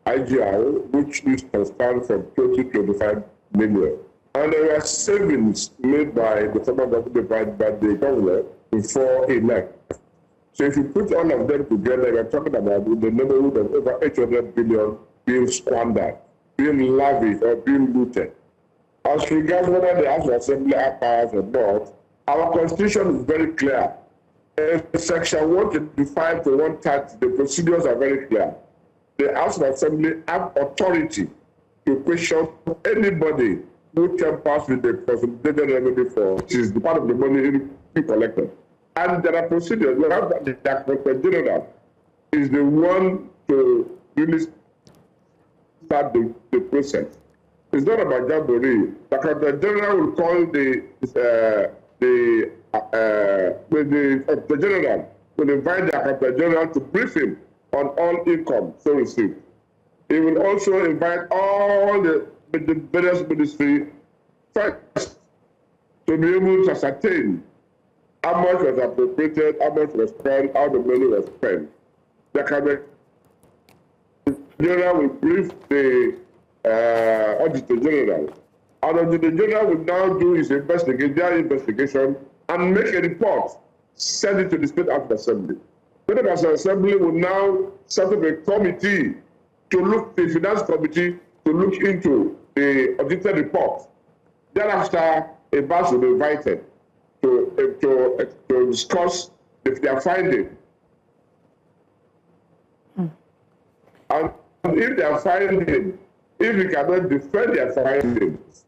IGR, which is transferred from 20 to 25 million. And there were savings made by the federal government, by the government before he left. So if you put all of them together, we're talking about in the neighborhood of over 800 billion being squandered, being lavished, or being looted. As regards whether the House of Assembly have powers or not, our constitution is very clear. In section 125 to 130, the procedures are very clear. The House of Assembly have authority to question anybody who tampers with the consolidated revenue for, which is the part of the money we collected. And there are procedures. We have the Director General is the one to really start the process. It's not about Jamboree. The Director General will call the General, will invite the Director General to brief him on all income so received. He will also invite all the various ministries first to be able to ascertain how much was appropriated, how much was spent, how the money was spent. The General will brief the Auditor General. And Auditor General will now do his investigation and make a report, send it to the State House of Assembly. The State House of Assembly will now set up a committee to look, the finance committee to look into the audited report. Thereafter, Abbas will be invited to discuss their finding. And if they are finding, if you cannot defend their findings,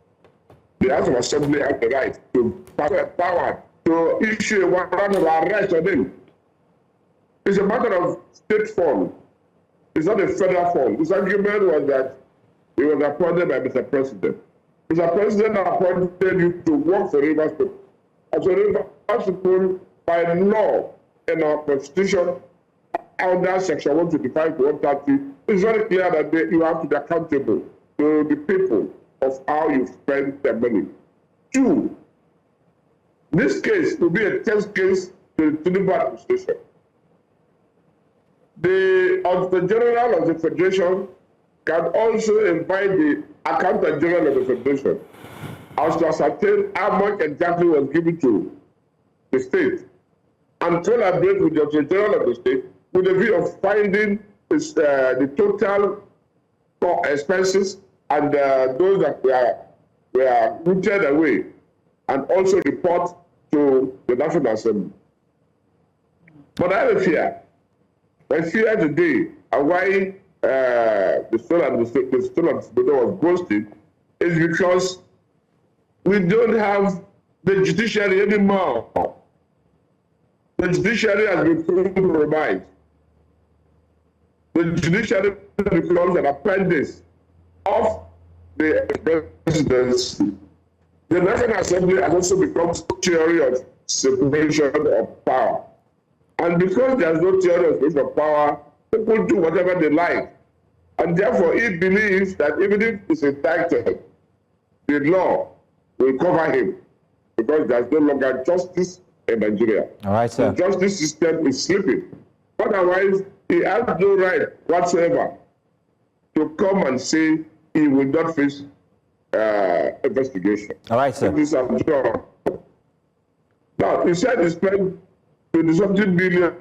the House of Assembly has the right to power to issue a warrant of arrest on him. It's a matter of state fund. It's not a federal fund. His argument was that he was appointed by Mr. President. Mr. President appointed you to work for Rivers people. As a Rivers people, by law in our constitution, under section 125 to 130, it's very clear that you have to be accountable to the people of how you spend their money. 2, this case will be a test case to the Tinubu administration. The Auditor General of the Federation can also invite the Accountant General of the Federation as to ascertain how much exactly was given to the state and collaborate with the Auditor General of the state with a view of finding the total expenses and those that were rooted away, and also report to the National Assembly. But I have a fear. My fear today, and why the story was ghosted, is because we don't have the judiciary anymore. The judiciary has been compromised. The judiciary becomes an appendix of the presidency. The National Assembly has also become a theory of separation of power. And because there's no theory of separation of power, people do whatever they like. And therefore, he believes that even if he's indicted, the law will cover him because there's no longer justice in Nigeria. All right, sir. The justice system is sleeping. Otherwise, he has no right whatsoever to come and say he will not face investigation. All right, sir. Now, he said he spent 20-something billion.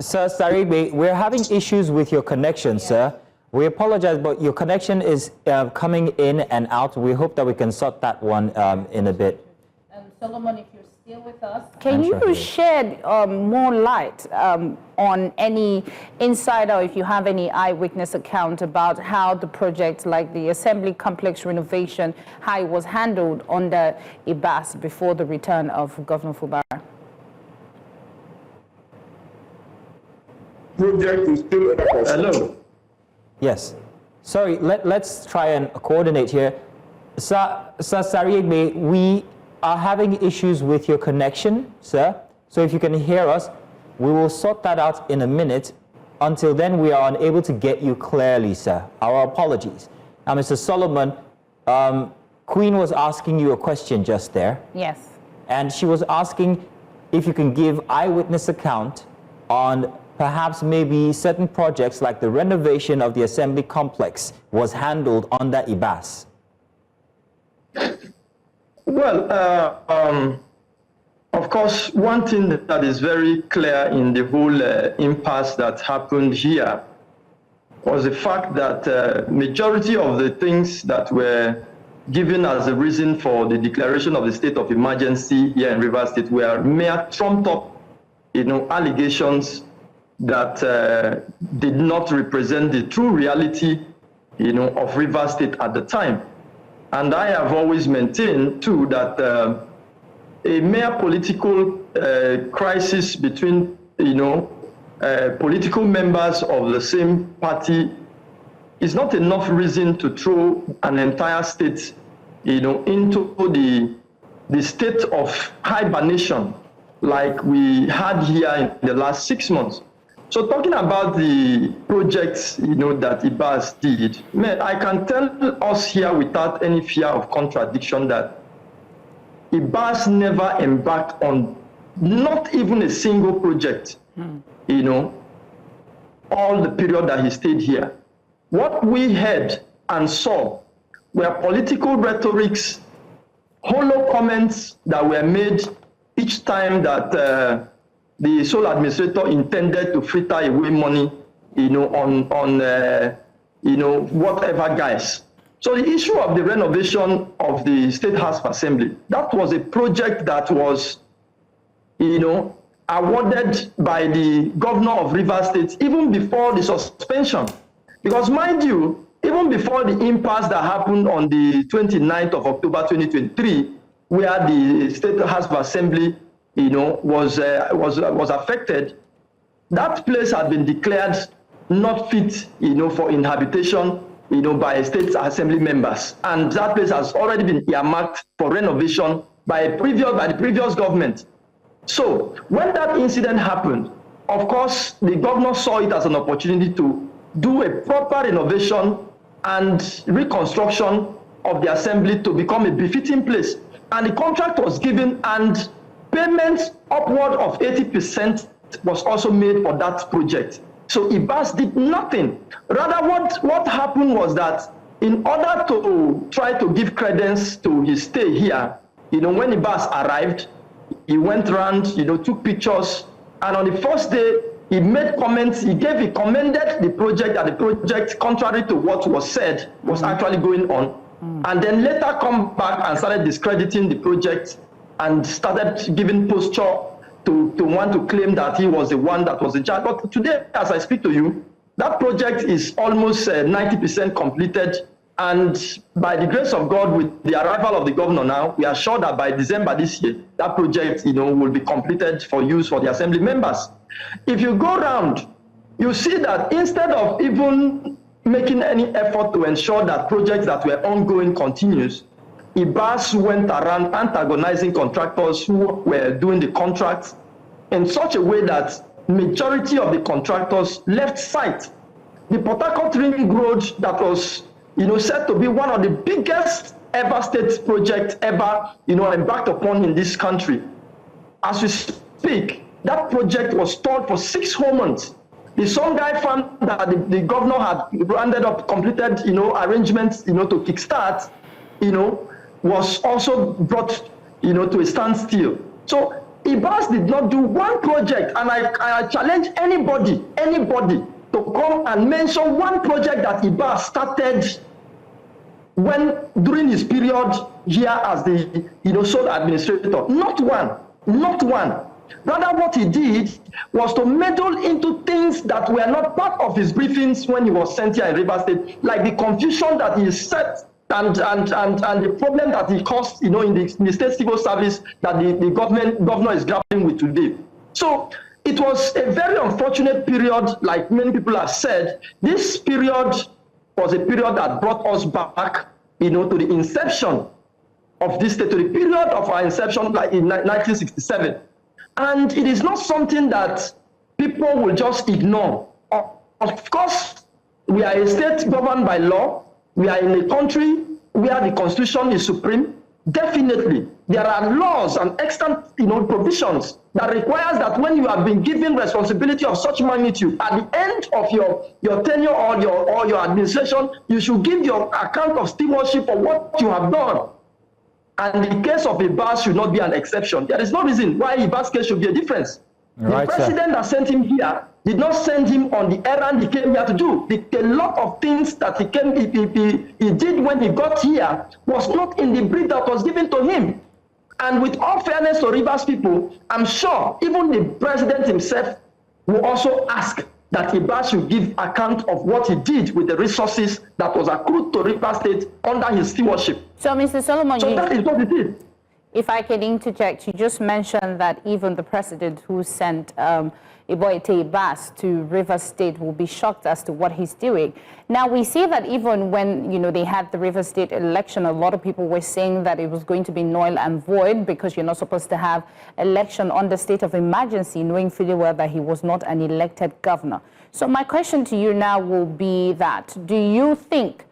Sir Saribe, we're having issues with your connection, sir. We apologize, but your connection is coming in and out. We hope that we can sort that one in a bit. Solomon, if you're still with us, can you shed more light on any insider, or if you have any eyewitness account about how the project, like the Assembly Complex renovation, how it was handled under Abbas before the return of Governor Fubara? Project is still Hello. Yes. Sorry, let's try and coordinate here. Sir Saribe, we are having issues with your connection, sir. So if you can hear us, we will sort that out in a minute. Until then, we are unable to get you clearly, sir. Our apologies. Now, Mr. Solomon, Queen was asking you a question just there. Yes. And she was asking if you can give eyewitness account on perhaps maybe certain projects like the renovation of the Assembly Complex was handled under Abbas. Well, of course, one thing that is very clear in the whole impasse that happened here was the fact that majority of the things that were given as a reason for the declaration of the state of emergency here in Rivers State were mere trumped up, allegations that did not represent the true reality, of Rivers State at the time. And I have always maintained, too, that a mere political crisis between, political members of the same party is not enough reason to throw an entire state, into the state of hibernation like we had here in the last 6 months. So talking about the projects, that Abbas did, I can tell us here without any fear of contradiction that Abbas never embarked on not even a single project, all the period that he stayed here. What we heard and saw were political rhetorics, hollow comments that were made each time that the sole administrator intended to fritter away money, on whatever guys. So the issue of the renovation of the State House of Assembly, that was a project that was, awarded by the governor of Rivers State even before the suspension. Because mind you, even before the impasse that happened on the 29th of October 2023, where the State House of Assembly, was affected, that place had been declared not fit, for inhabitation, by state assembly members, and that place has already been earmarked for renovation by the previous government. So when that incident happened, of course, the governor saw it as an opportunity to do a proper renovation and reconstruction of the assembly to become a befitting place. And the contract was given, and payments upward of 80% was also made for that project. So Ibas did nothing. Rather, what happened was that in order to try to give credence to his stay here, when Ibas arrived, he went around, took pictures, and on the first day, he made comments. He commended the project, and the project, contrary to what was said, was actually going on. And then later come back and started discrediting the project and started giving posture to want to claim that he was the one that was in charge. But today, as I speak to you, that project is almost 90% completed. And by the grace of God, with the arrival of the governor now, we are sure that by December this year, that project, will be completed for use for the assembly members. If you go around, you see that instead of even making any effort to ensure that projects that were ongoing continues, Ibas went around antagonizing contractors who were doing the contracts in such a way that majority of the contractors left site. The Port Harcourt Ring Road that was, said to be one of the biggest ever state projects ever, embarked upon in this country. As we speak, that project was stalled for 6 whole months. The Songhai Fund that the governor had ended up completed, arrangements, to kickstart, was also brought, to a standstill. So Ibas did not do one project, and I challenge anybody to come and mention one project that Ibas started during his period here as the sole administrator. Not one. Rather, what he did was to meddle into things that were not part of his briefings when he was sent here in Rivers State, like the confusion that he set and the problem that he caused, in the state civil service that the governor is grappling with today. So it was a very unfortunate period, like many people have said. This period was a period that brought us back, to the inception of this state, to the period of our inception, like in 1967. And it is not something that people will just ignore. Of course, we are a state governed by law. We are in a country where the Constitution is supreme. Definitely, there are laws and extant, provisions that requires that when you have been given responsibility of such magnitude, at the end of your tenure or your administration, you should give your account of stewardship for what you have done. And the case of Ibas should not be an exception. There is no reason why Ibas' case should be a difference. Right, the president that sent him here did not send him on the errand he came here to do. A lot of things that he did when he got here was not in the brief that was given to him. And with all fairness to Rivers people, I'm sure even the president himself will also ask that Ibas should give account of what he did with the resources that was accrued to Rivers State under his stewardship. So, Mr. Solomon, that is what he did. If I can interject, you just mentioned that even the president who sent Iboete Ibas to Rivers State will be shocked as to what he's doing. Now, we see that even when, they had the Rivers State election, a lot of people were saying that it was going to be null and void because you're not supposed to have election on the state of emergency, knowing fully well that he was not an elected governor. So my question to you now will be that, do you think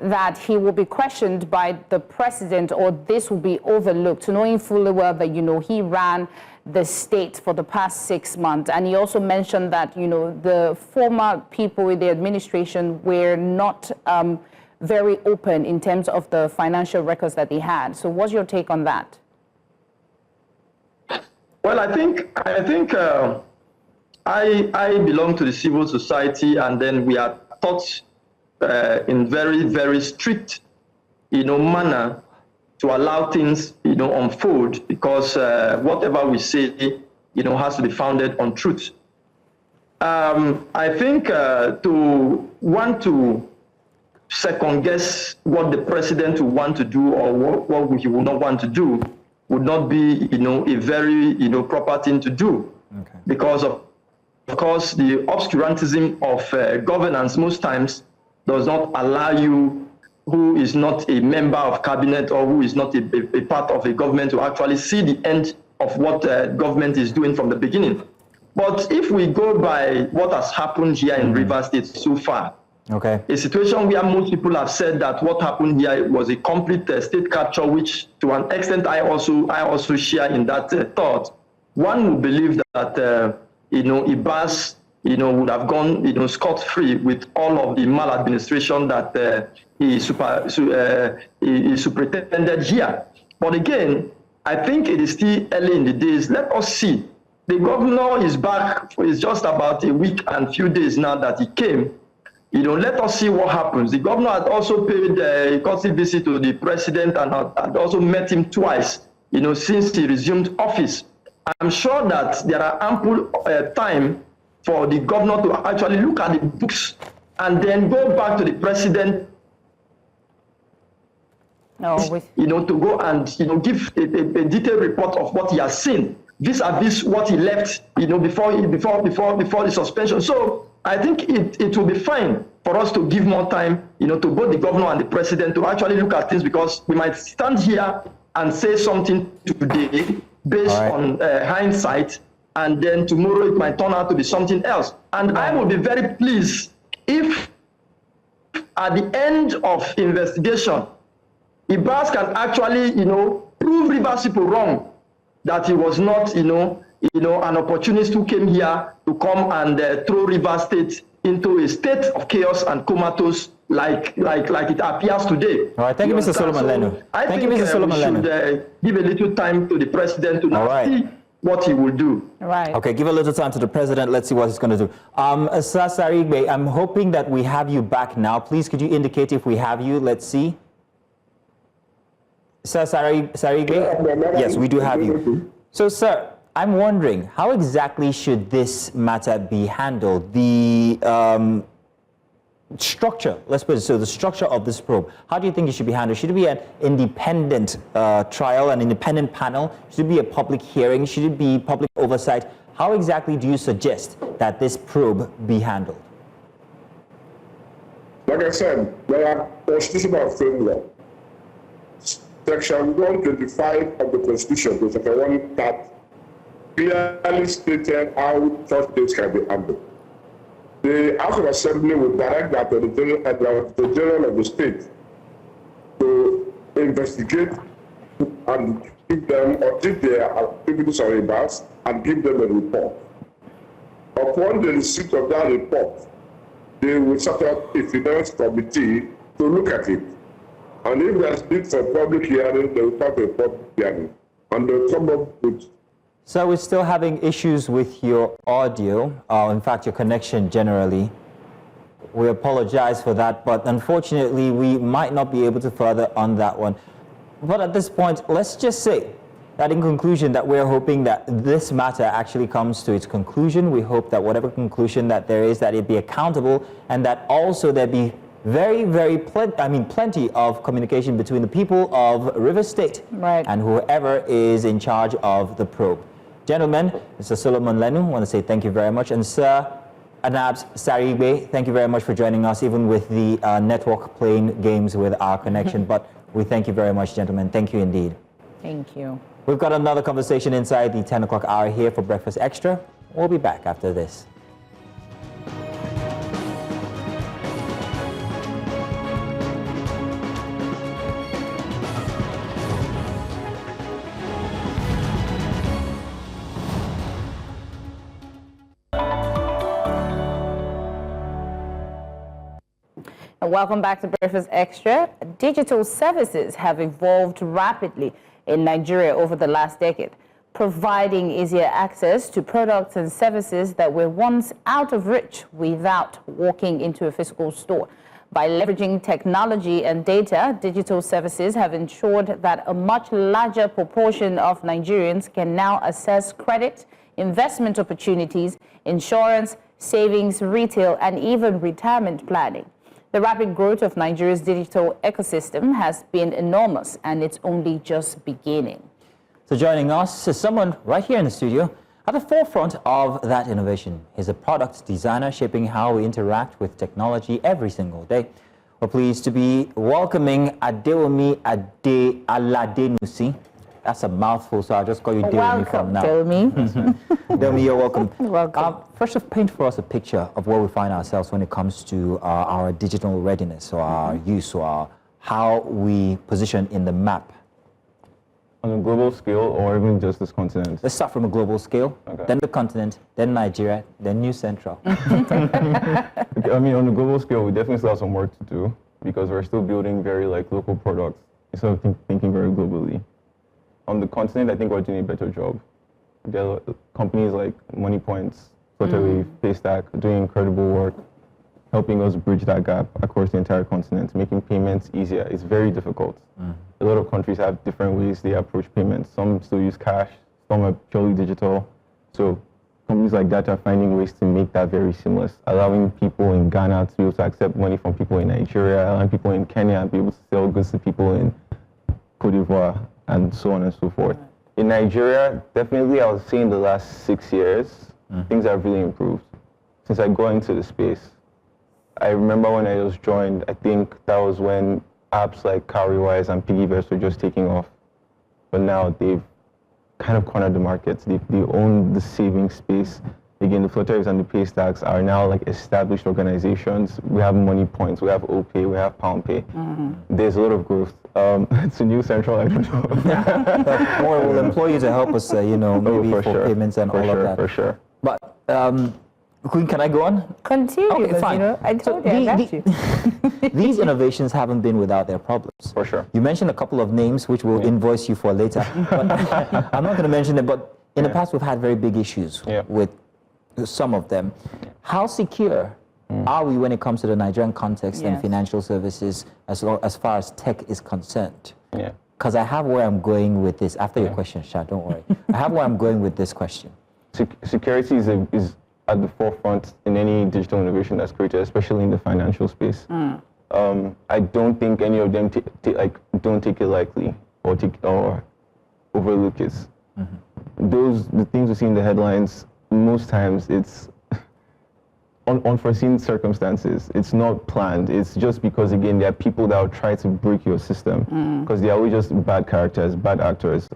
that he will be questioned by the president, or this will be overlooked, knowing fully well that, he ran the state for the past 6 months? And he also mentioned that, the former people in the administration were not very open in terms of the financial records that they had. So what's your take on that? Well, I think I belong to the civil society, and then we are taught in very, very strict, manner to allow things, unfold, because whatever we say, has to be founded on truth. I think to want to second guess what the president would want to do or what he would not want to do would not be, a very, proper thing to do. Okay. Because of course, the obscurantism of governance most times does not allow you, who is not a member of cabinet or who is not a part of a government, to actually see the end of what government is doing from the beginning. But if we go by what has happened here in Rivers State so far, okay, a situation where most people have said that what happened here was a complete state capture, which to an extent I also share in that thought. One would believe that Ibas, would have gone, scot-free with all of the maladministration that he superintended here. But again, I think it is still early in the days. Let us see. The governor is back. It's just about a week and few days now that he came. Let us see what happens. The governor had also paid a courtesy visit to the president and had also met him twice, since he resumed office. I'm sure that there are ample time for the governor to actually look at the books and then go back to the president, to go and give a detailed report of what he has seen vis-a-vis what he left, before the suspension. So I think it will be fine for us to give more time, to both the governor and the president to actually look at things, because we might stand here and say something today based on hindsight, and then tomorrow it might turn out to be something else. And I will be very pleased if at the end of investigation, Ibas can actually, prove Rivers people wrong, that he was not, an opportunist who came here to come and throw Rivers State into a state of chaos and comatose like it appears today. All right, thank you, Mr. Solomon Lenu. Thank you, Mr. Solomon Lenu. We should give a little time to the president to now see what he will do. Right. Okay, give a little time to the president. Let's see what he's going to do. Sir Sarigbe, I'm hoping that we have you back now. Please, could you indicate if we have you? Let's see. Sir Sarigbe? Yes, we do have you. So, sir, I'm wondering, how exactly should this matter be handled? The structure, let's put it so, the structure of this probe, how do you think it should be handled? Should it be an independent trial, an independent panel? Should it be a public hearing? Should it be public oversight? How exactly do you suggest that this probe be handled? Like I said, there are constitutional framework. Section 125 of the Constitution, which is the one that clearly stated how such things can be handled. The House of Assembly will direct that to the General of the State to investigate and give them, or take their activities on Rivers and give them a report. Upon the receipt of that report, they will set up a finance committee to look at it. And if there's need for public hearing, they will have a public hearing. And they'll come up with... So we're still having issues with your audio, in fact, your connection generally. We apologize for that, but unfortunately, we might not be able to further on that one. But at this point, let's just say that in conclusion, that we're hoping that this matter actually comes to its conclusion. We hope that whatever conclusion that there is, that it be accountable, and that also there be plenty of communication between the people of Rivers State and whoever is in charge of the probe. Gentlemen, Mr. Solomon Lenu, I want to say thank you very much. And Sir Anabs Sarigbe, thank you very much for joining us, even with the network playing games with our connection. But we thank you very much, gentlemen. Thank you indeed. Thank you. We've got another conversation inside the 10 o'clock hour here for Breakfast Extra. We'll be back after this. Welcome back to Breakfast Extra. Digital services have evolved rapidly in Nigeria over the last decade. providing easier access to products and services that were once out of reach without walking into a physical store. By leveraging technology and data, digital services have ensured that a much larger proportion of Nigerians can now access credit, investment opportunities, insurance, savings, retail, and even retirement planning. The rapid growth of Nigeria's digital ecosystem has been enormous, and it's only just beginning. So joining us is someone right here in the studio at the forefront of that innovation. He's a product designer shaping how we interact with technology every single day. We're pleased to be welcoming Adewunmi Aladenusi. That's a mouthful, so I'll just call you Adewunmi from now. Adewunmi, you're welcome. Welcome. First off, paint for us a picture of where we find ourselves when it comes to our digital readiness, or our use, or how we position in the map. On a global scale, or even just this continent? Let's start from a global scale, then the continent, then Nigeria, then New Central. Okay, I mean, on a global scale, we definitely still have some work to do because we're still building very local products instead of thinking very globally. On the continent, I think we're doing a better job. There are companies like Money Points, Flutterwave, Paystack doing incredible work, helping us bridge that gap across the entire continent, making payments easier. It's very difficult. A lot of countries have different ways they approach payments. Some still use cash, some are purely digital. So companies like that are finding ways to make that very seamless, allowing people in Ghana to be able to accept money from people in Nigeria, allowing people in Kenya to be able to sell goods to people in Cote d'Ivoire, and so on and so forth. In Nigeria, definitely I would say in the last 6 years, things have really improved. Since I got into the space, I remember when I was joined, I think that was when apps like Cowrywise and Piggyverse were just taking off. But now they've kind of cornered the market. They own the saving space. Again, the Flutterwaves and the Paystacks are now established organizations. We have Money Points, we have OPay, we have PoundPay. There's a lot of growth. It's a new central, I don't know. Or we'll employ you to help us, maybe for payments and all of that. For sure. But, Queen, can I go on? Continue, okay, fine. I told you I got you. These innovations haven't been without their problems. For sure. You mentioned a couple of names, which we'll invoice you for later. But I'm not going to mention them, but in the past we've had very big issues with some of them. How secure are we when it comes to the Nigerian context and financial services as far as tech is concerned? Because I have where I'm going with this. After your question, Sha, don't worry. I have where I'm going with this question. Security is at the forefront in any digital innovation that's created, especially in the financial space. I don't think any of them don't take it lightly or overlook it. The things we see in the headlines, most times it's unforeseen circumstances. It's not planned. It's just because, again, there are people that will try to break your system because they are always just bad characters, bad actors.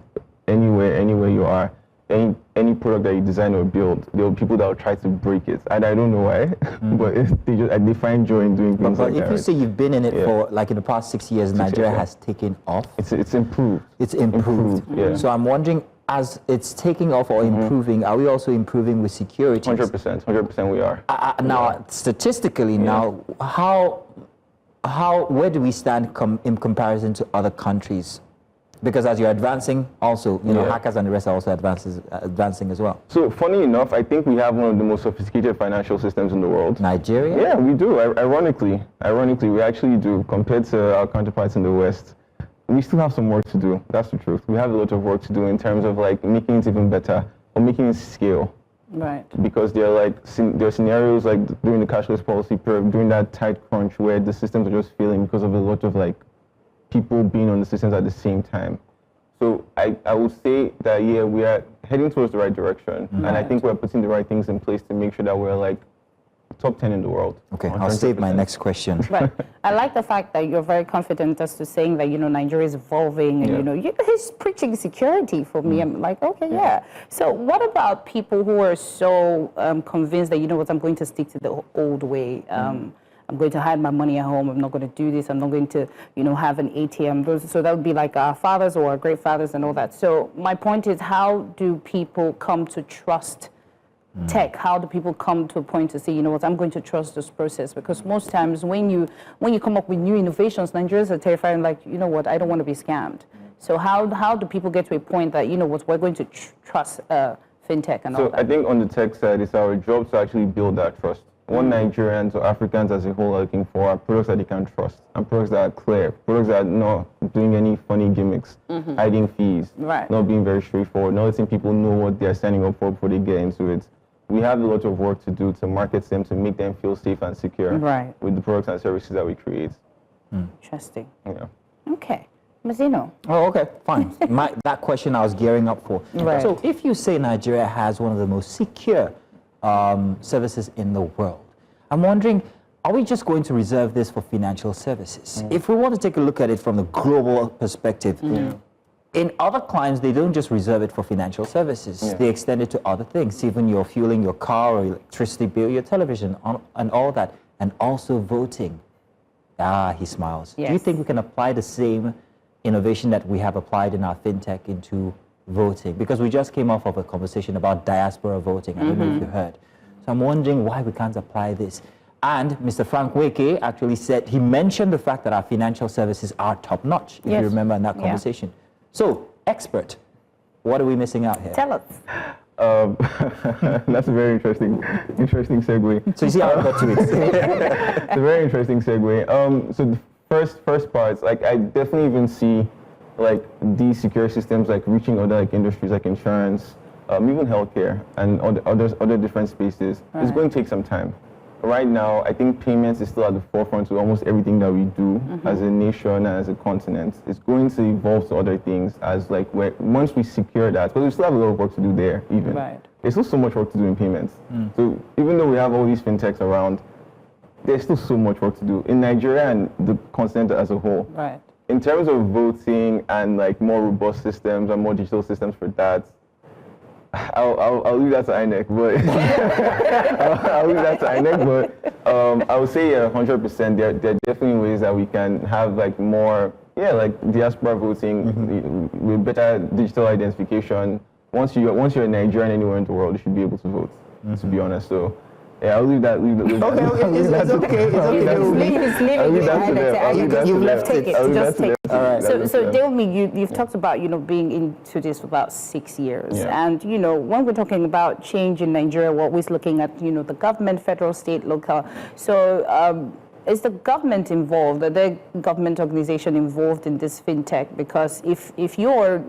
Anywhere you are, any product that you design or build, there are people that will try to break it. And I don't know why, but they find joy in doing things like that. But if you say you've been in it for, in the past 6 years, Nigeria has taken off. It's improved. It's improved. So I'm wondering, as it's taking off or improving, are we also improving with security? 100% we are. Now, statistically, where do we stand in comparison to other countries? Because as you're advancing, also, hackers and the rest are also advancing as well. So, funny enough, I think we have one of the most sophisticated financial systems in the world. Nigeria? Yeah, we do. Ironically, we actually do. Compared to our counterparts in the West, we still have some work to do. That's the truth. We have a lot of work to do in terms of making it even better or making it scale. Right. Because there are scenarios during the cashless policy period, during that tight crunch where the systems are just failing because of a lot of people being on the systems at the same time. So I would say that, we are heading towards the right direction. And I think we're putting the right things in place to make sure that we're top 10 in the world. Okay, 100%. I'll save my next question. Right. I like the fact that you're very confident as to saying that, Nigeria is evolving and, he's preaching security for me. I'm like, okay, So what about people who are so convinced that, I'm going to stick to the old way? I'm going to hide my money at home. I'm not going to do this. I'm not going to, have an ATM. So that would be like our fathers or our great fathers and all that. So my point is, how do people come to trust tech? How do people come to a point to say, I'm going to trust this process? Because most times when you come up with new innovations, Nigerians are terrified and I don't want to be scammed. So how do people get to a point that, you know what, we're going to trust fintech and all that? So I think on the tech side, it's our job to actually build that trust. What Nigerians or Africans as a whole are looking for are products that they can trust, and products that are clear, products that are not doing any funny gimmicks, hiding fees, not being very straightforward, not letting people know what they're signing up for before they get into it. We have a lot of work to do to market them, to make them feel safe and secure with the products and services that we create. Interesting. Yeah. Okay. Mazino. Oh, okay, fine. That question I was gearing up for. Right. So if you say Nigeria has one of the most secure services in the world, I'm wondering, are we just going to reserve this for financial services? If we want to take a look at it from the global perspective, in other climes, they don't just reserve it for financial services. They extend it to other things, even your fueling your car or electricity bill, your television, and all that, and also voting. Ah, he smiles. Yes. Do you think we can apply the same innovation that we have applied in our fintech into voting? Because we just came off of a conversation about diaspora voting. I don't know if you heard. So I'm wondering why we can't apply this. And Mr. Frank Weke actually said, he mentioned the fact that our financial services are top notch, if you remember in that conversation. So, expert, what are we missing out here? Tell us. That's a very interesting segue. So you see how I got to it. It's a very interesting segue. So the first part, like I definitely even see like these secure systems like reaching other like industries like insurance, even healthcare and other different spaces. It's going to take some time. Right now, I think payments is still at the forefront to almost everything that we do as a nation and as a continent. It's going to evolve to other things as like once we secure that, but we still have a lot of work to do there even. There's still so much work to do in payments. So even though we have all these fintechs around, there's still so much work to do in Nigeria and the continent as a whole. In terms of voting and like more robust systems and more digital systems for that, I'll leave that to INEC, but I'll leave that to INEC. But I would say 100%. There are definitely ways that we can have like more, like diaspora voting with better digital identification. Once you're a Nigerian anywhere in the world, you should be able to vote. To be honest, so. Yeah, I'll leave that. It's okay. You've left it. Just take it. All right. So Adewunmi, you've talked about being into this for about 6 years, and when we're talking about change in Nigeria, we're always looking at the government, federal, state, local. So is the government involved? Are there government organization involved in this fintech? Because if you're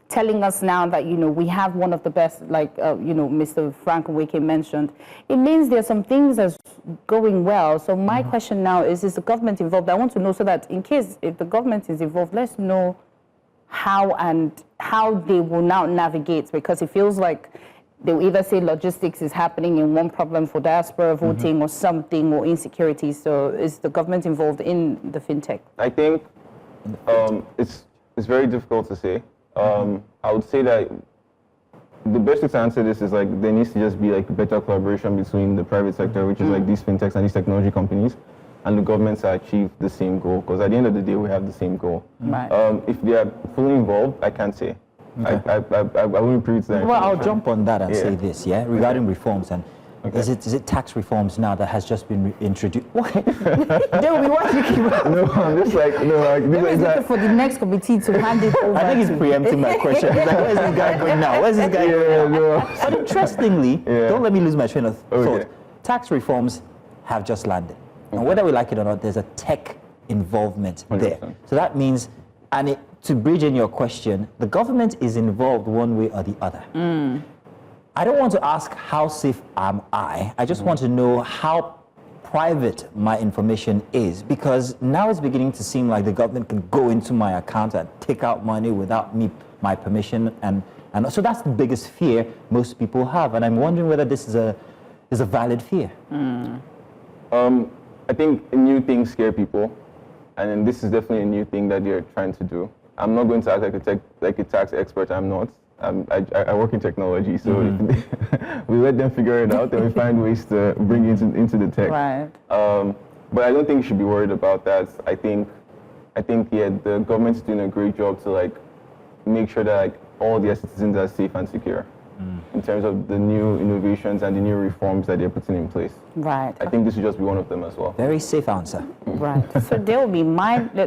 telling us now that we have one of the best, like Mr. Frank Weke mentioned, it means there's some things that's going well. So my question now is the government involved? I want to know so that in case if the government is involved, let's know how they will now navigate, because it feels like they'll either say logistics is happening in one problem for diaspora voting or something, or insecurity. So is the government involved in the fintech? I think it's very difficult to say. I would say that the best way to answer this is like there needs to just be like better collaboration between the private sector, which is like these fintechs and these technology companies, and the governments to achieve the same goal. Because at the end of the day, we have the same goal. If they are fully involved, I can't say. I wouldn't prove it to that. Well, I'll jump on that and say this, regarding reforms and. Is it tax reforms now that has just been introduced? Why? Why you keep... No, I'm just like, looking for the next committee to hand it over. I think he's preempting my question. He's like, where's this guy going now? Where's this guy going now? But interestingly, don't let me lose my train of thought. Tax reforms have just landed. And whether we like it or not, there's a tech involvement 100%. There. So that means, to bridge in your question, the government is involved one way or the other. I don't want to ask how safe am I. I just want to know how private my information is, because now it's beginning to seem like the government can go into my account and take out money without my permission, and so that's the biggest fear most people have, and I'm wondering whether this is a valid fear. I think new things scare people, and then this is definitely a new thing that they're trying to do. I'm not going to act like a tax expert. I'm not. I work in technology, so if we let them figure it out, then we find ways to bring it into the tech. But I don't think you should be worried about that. I think the government's doing a great job to like make sure that like all their citizens are safe and secure. in terms of the new innovations and the new reforms that they're putting in place. Right. I think this would just be one of them as well. Very safe answer. Right. So there will be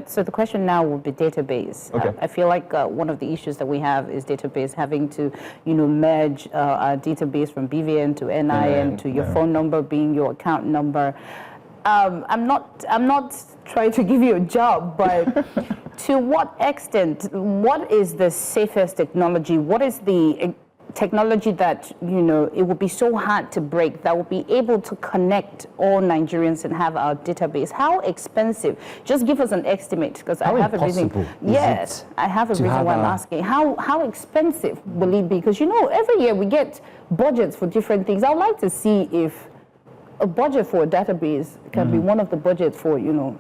so the question now will be database. Okay. I feel like one of the issues that we have is database, having to, merge our database from BVN to NIN to your phone number being your account number. I'm not trying to give you a job, but to what extent, what is the safest technology? What is the technology that, it would be so hard to break, that will be able to connect all Nigerians and have our database? How expensive? Just give us an estimate, because I have a reason. Yes, I have a reason why I'm asking. How expensive will it be? Because, every year we get budgets for different things. I would like to see if a budget for a database can be one of the budgets for, No,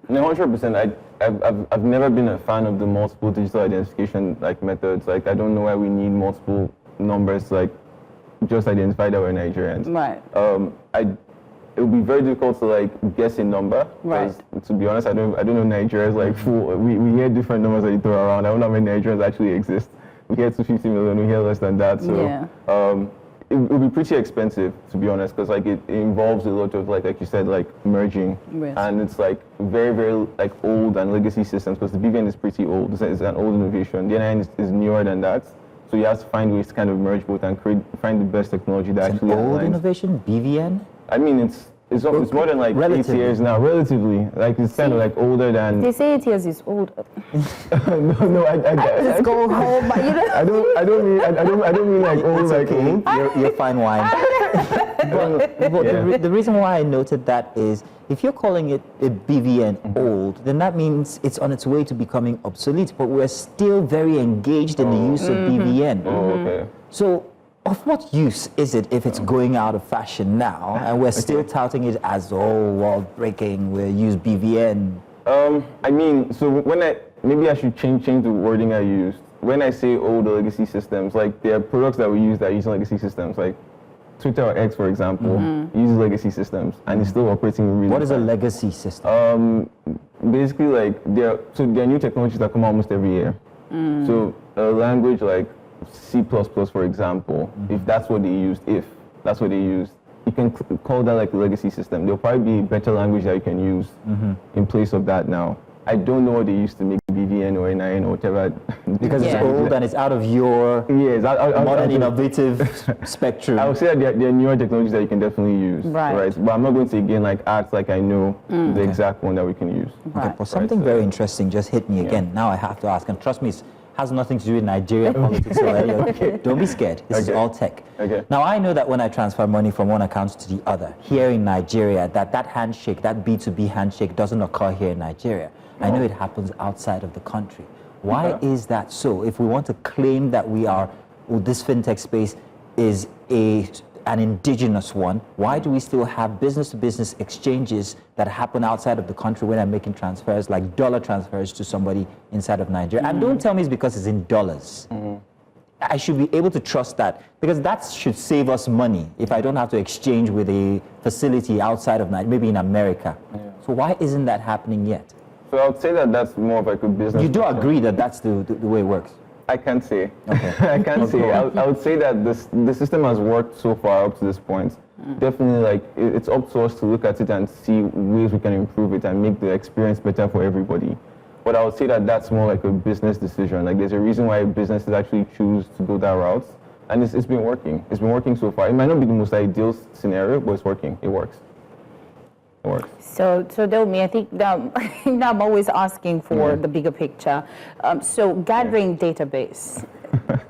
100%. I've never been a fan of the multiple digital identification methods. I don't know why we need multiple numbers just identify that we're Nigerians. Right. It would be very difficult to guess a number. Right. To be honest, I don't know Nigerians full. We hear different numbers that you throw around. I don't know how many Nigerians actually exist. We hear 250 million. We hear less than that. So it would be pretty expensive, to be honest, because it involves a lot of like you said, merging, and it's very very old and legacy systems, because the BVN is pretty old. It's an old innovation. The NIN is newer than that. So you have to find ways to kind of merge both and find the best technology that actually an old aligns. innovation, BVN? I mean, it's more than 8 years now, relatively. It's kind of older than. They say 8 years is old. no, I just go home. But, I don't mean old old. You're fine wine. But the reason why I noted that is, if you're calling it a BVN old, then that means it's on its way to becoming obsolete. But we're still very engaged in the use of BVN. Oh, okay. So, of what use is it if it's going out of fashion now, and we're still touting it as world-breaking? We use BVN. I mean, so maybe I should change the wording I used. When I say old legacy systems, there are products that we use that use legacy systems, Twitter or X, for example, uses legacy systems, and it's still operating really. What is a legacy system? Basically, there are new technologies that come almost every year. So a language like C++, for example, if that's what they used, you can call that a legacy system. There'll probably be a better language that you can use in place of that now. I don't know what they used to make BVN or NIN or whatever. Because it's old and it's out of your modern innovative spectrum. I would say that there are newer technologies that you can definitely use. Right. But I'm not going to again act like I know the exact one that we can use. Okay, but something very interesting just hit me again. Now I have to ask, and trust me, it has nothing to do with Nigerian politics already. Don't be scared. This is all tech. Okay. Now I know that when I transfer money from one account to the other, here in Nigeria, that handshake, that B2B handshake doesn't occur here in Nigeria. I know it happens outside of the country. Why is that so? If we want to claim that this fintech space is an indigenous one, why do we still have business-to-business exchanges that happen outside of the country when I'm making transfers, like dollar transfers to somebody inside of Nigeria? And don't tell me it's because it's in dollars. I should be able to trust that, because that should save us money if I don't have to exchange with a facility outside of Nigeria, maybe in America. So why isn't that happening yet? So I would say that that's more of a business. You do agree that that's the way it works? I can't say. Okay. I can't say. I would say that the system has worked so far up to this point. Definitely, it's up to us to look at it and see ways we can improve it and make the experience better for everybody. But I would say that that's more like a business decision. There's a reason why businesses actually choose to go that route, and it's been working. It's been working so far. It might not be the most ideal scenario, but it's working. It works. It works. So Adewunmi, I think now I'm always asking for the bigger picture. So gathering database.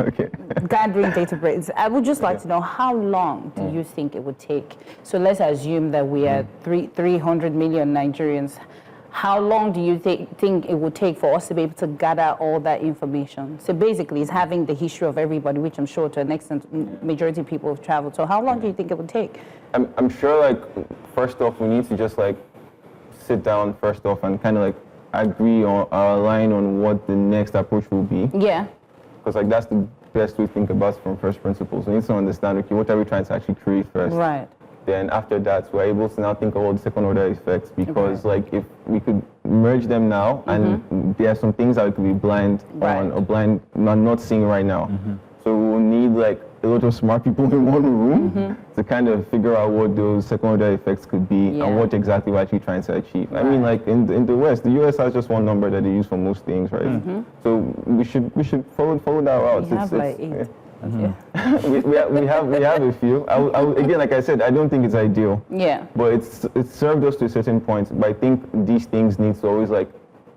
Okay. Gathering database. I would just like to know, how long do you think it would take? So let's assume that we are 300 million Nigerians. How long do you think it would take for us to be able to gather all that information? So basically, it's having the history of everybody, which I'm sure to an extent majority of people have traveled. So how long do you think it would take? I'm sure, first off, we need to just sit down first off and kind of agree or align on what the next approach will be. Yeah. Because that's the best way to think about it from first principles. We need to understand, okay, what are we trying to actually create first? Right. Then after that, we're able to now think of all the second order effects, because if we could merge them now, and there are some things that we could be blind on or blind not seeing right now. So we'll need a lot of smart people in one room to kind of figure out what those second-order effects could be and what exactly we're actually trying to achieve. Right. I mean, like in the West, the US has just one number that they use for most things, right? So we should follow that route. We have like 8. we have a few. Again, like I said, I don't think it's ideal. Yeah. But it's served us to a certain point. But I think these things need to always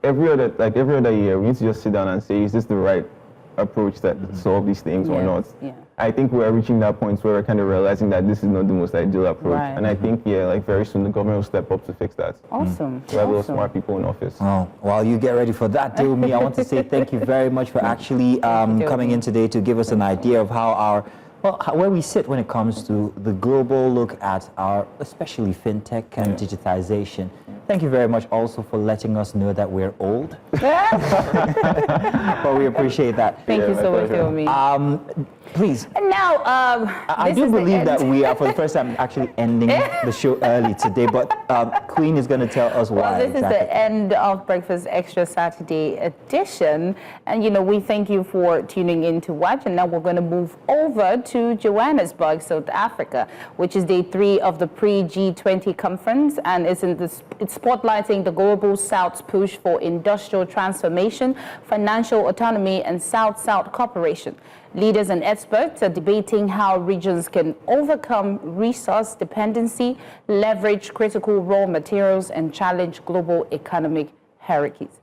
every other year, we need to just sit down and say, is this the right approach that solve these things or not? Yeah. I think we're reaching that point where we're kind of realizing that this is not the most ideal approach. Right. And I think, very soon the government will step up to fix that. Awesome. We have those smart people in office. Oh, while you get ready for that, Adewunmi, I want to say thank you very much for actually coming in today to give us an idea of how where we sit when it comes to the global look at our, especially fintech and digitization. Thank you very much also for letting us know that we're old. But we appreciate that. Thank you so much, Adewunmi. Please. And now, I do believe that we are, for the first time, actually ending the show early today, but Queen is going to tell us why. Well, this is the end of Breakfast Extra Saturday edition. And, we thank you for tuning in to watch. And now we're going to move over to Johannesburg, South Africa, which is day 3 of the Pre-G20 Conference. And it's spotlighting the Global South's push for industrial transformation, financial autonomy, and South-South cooperation. Leaders and experts are debating how regions can overcome resource dependency, leverage critical raw materials, and challenge global economic hierarchies.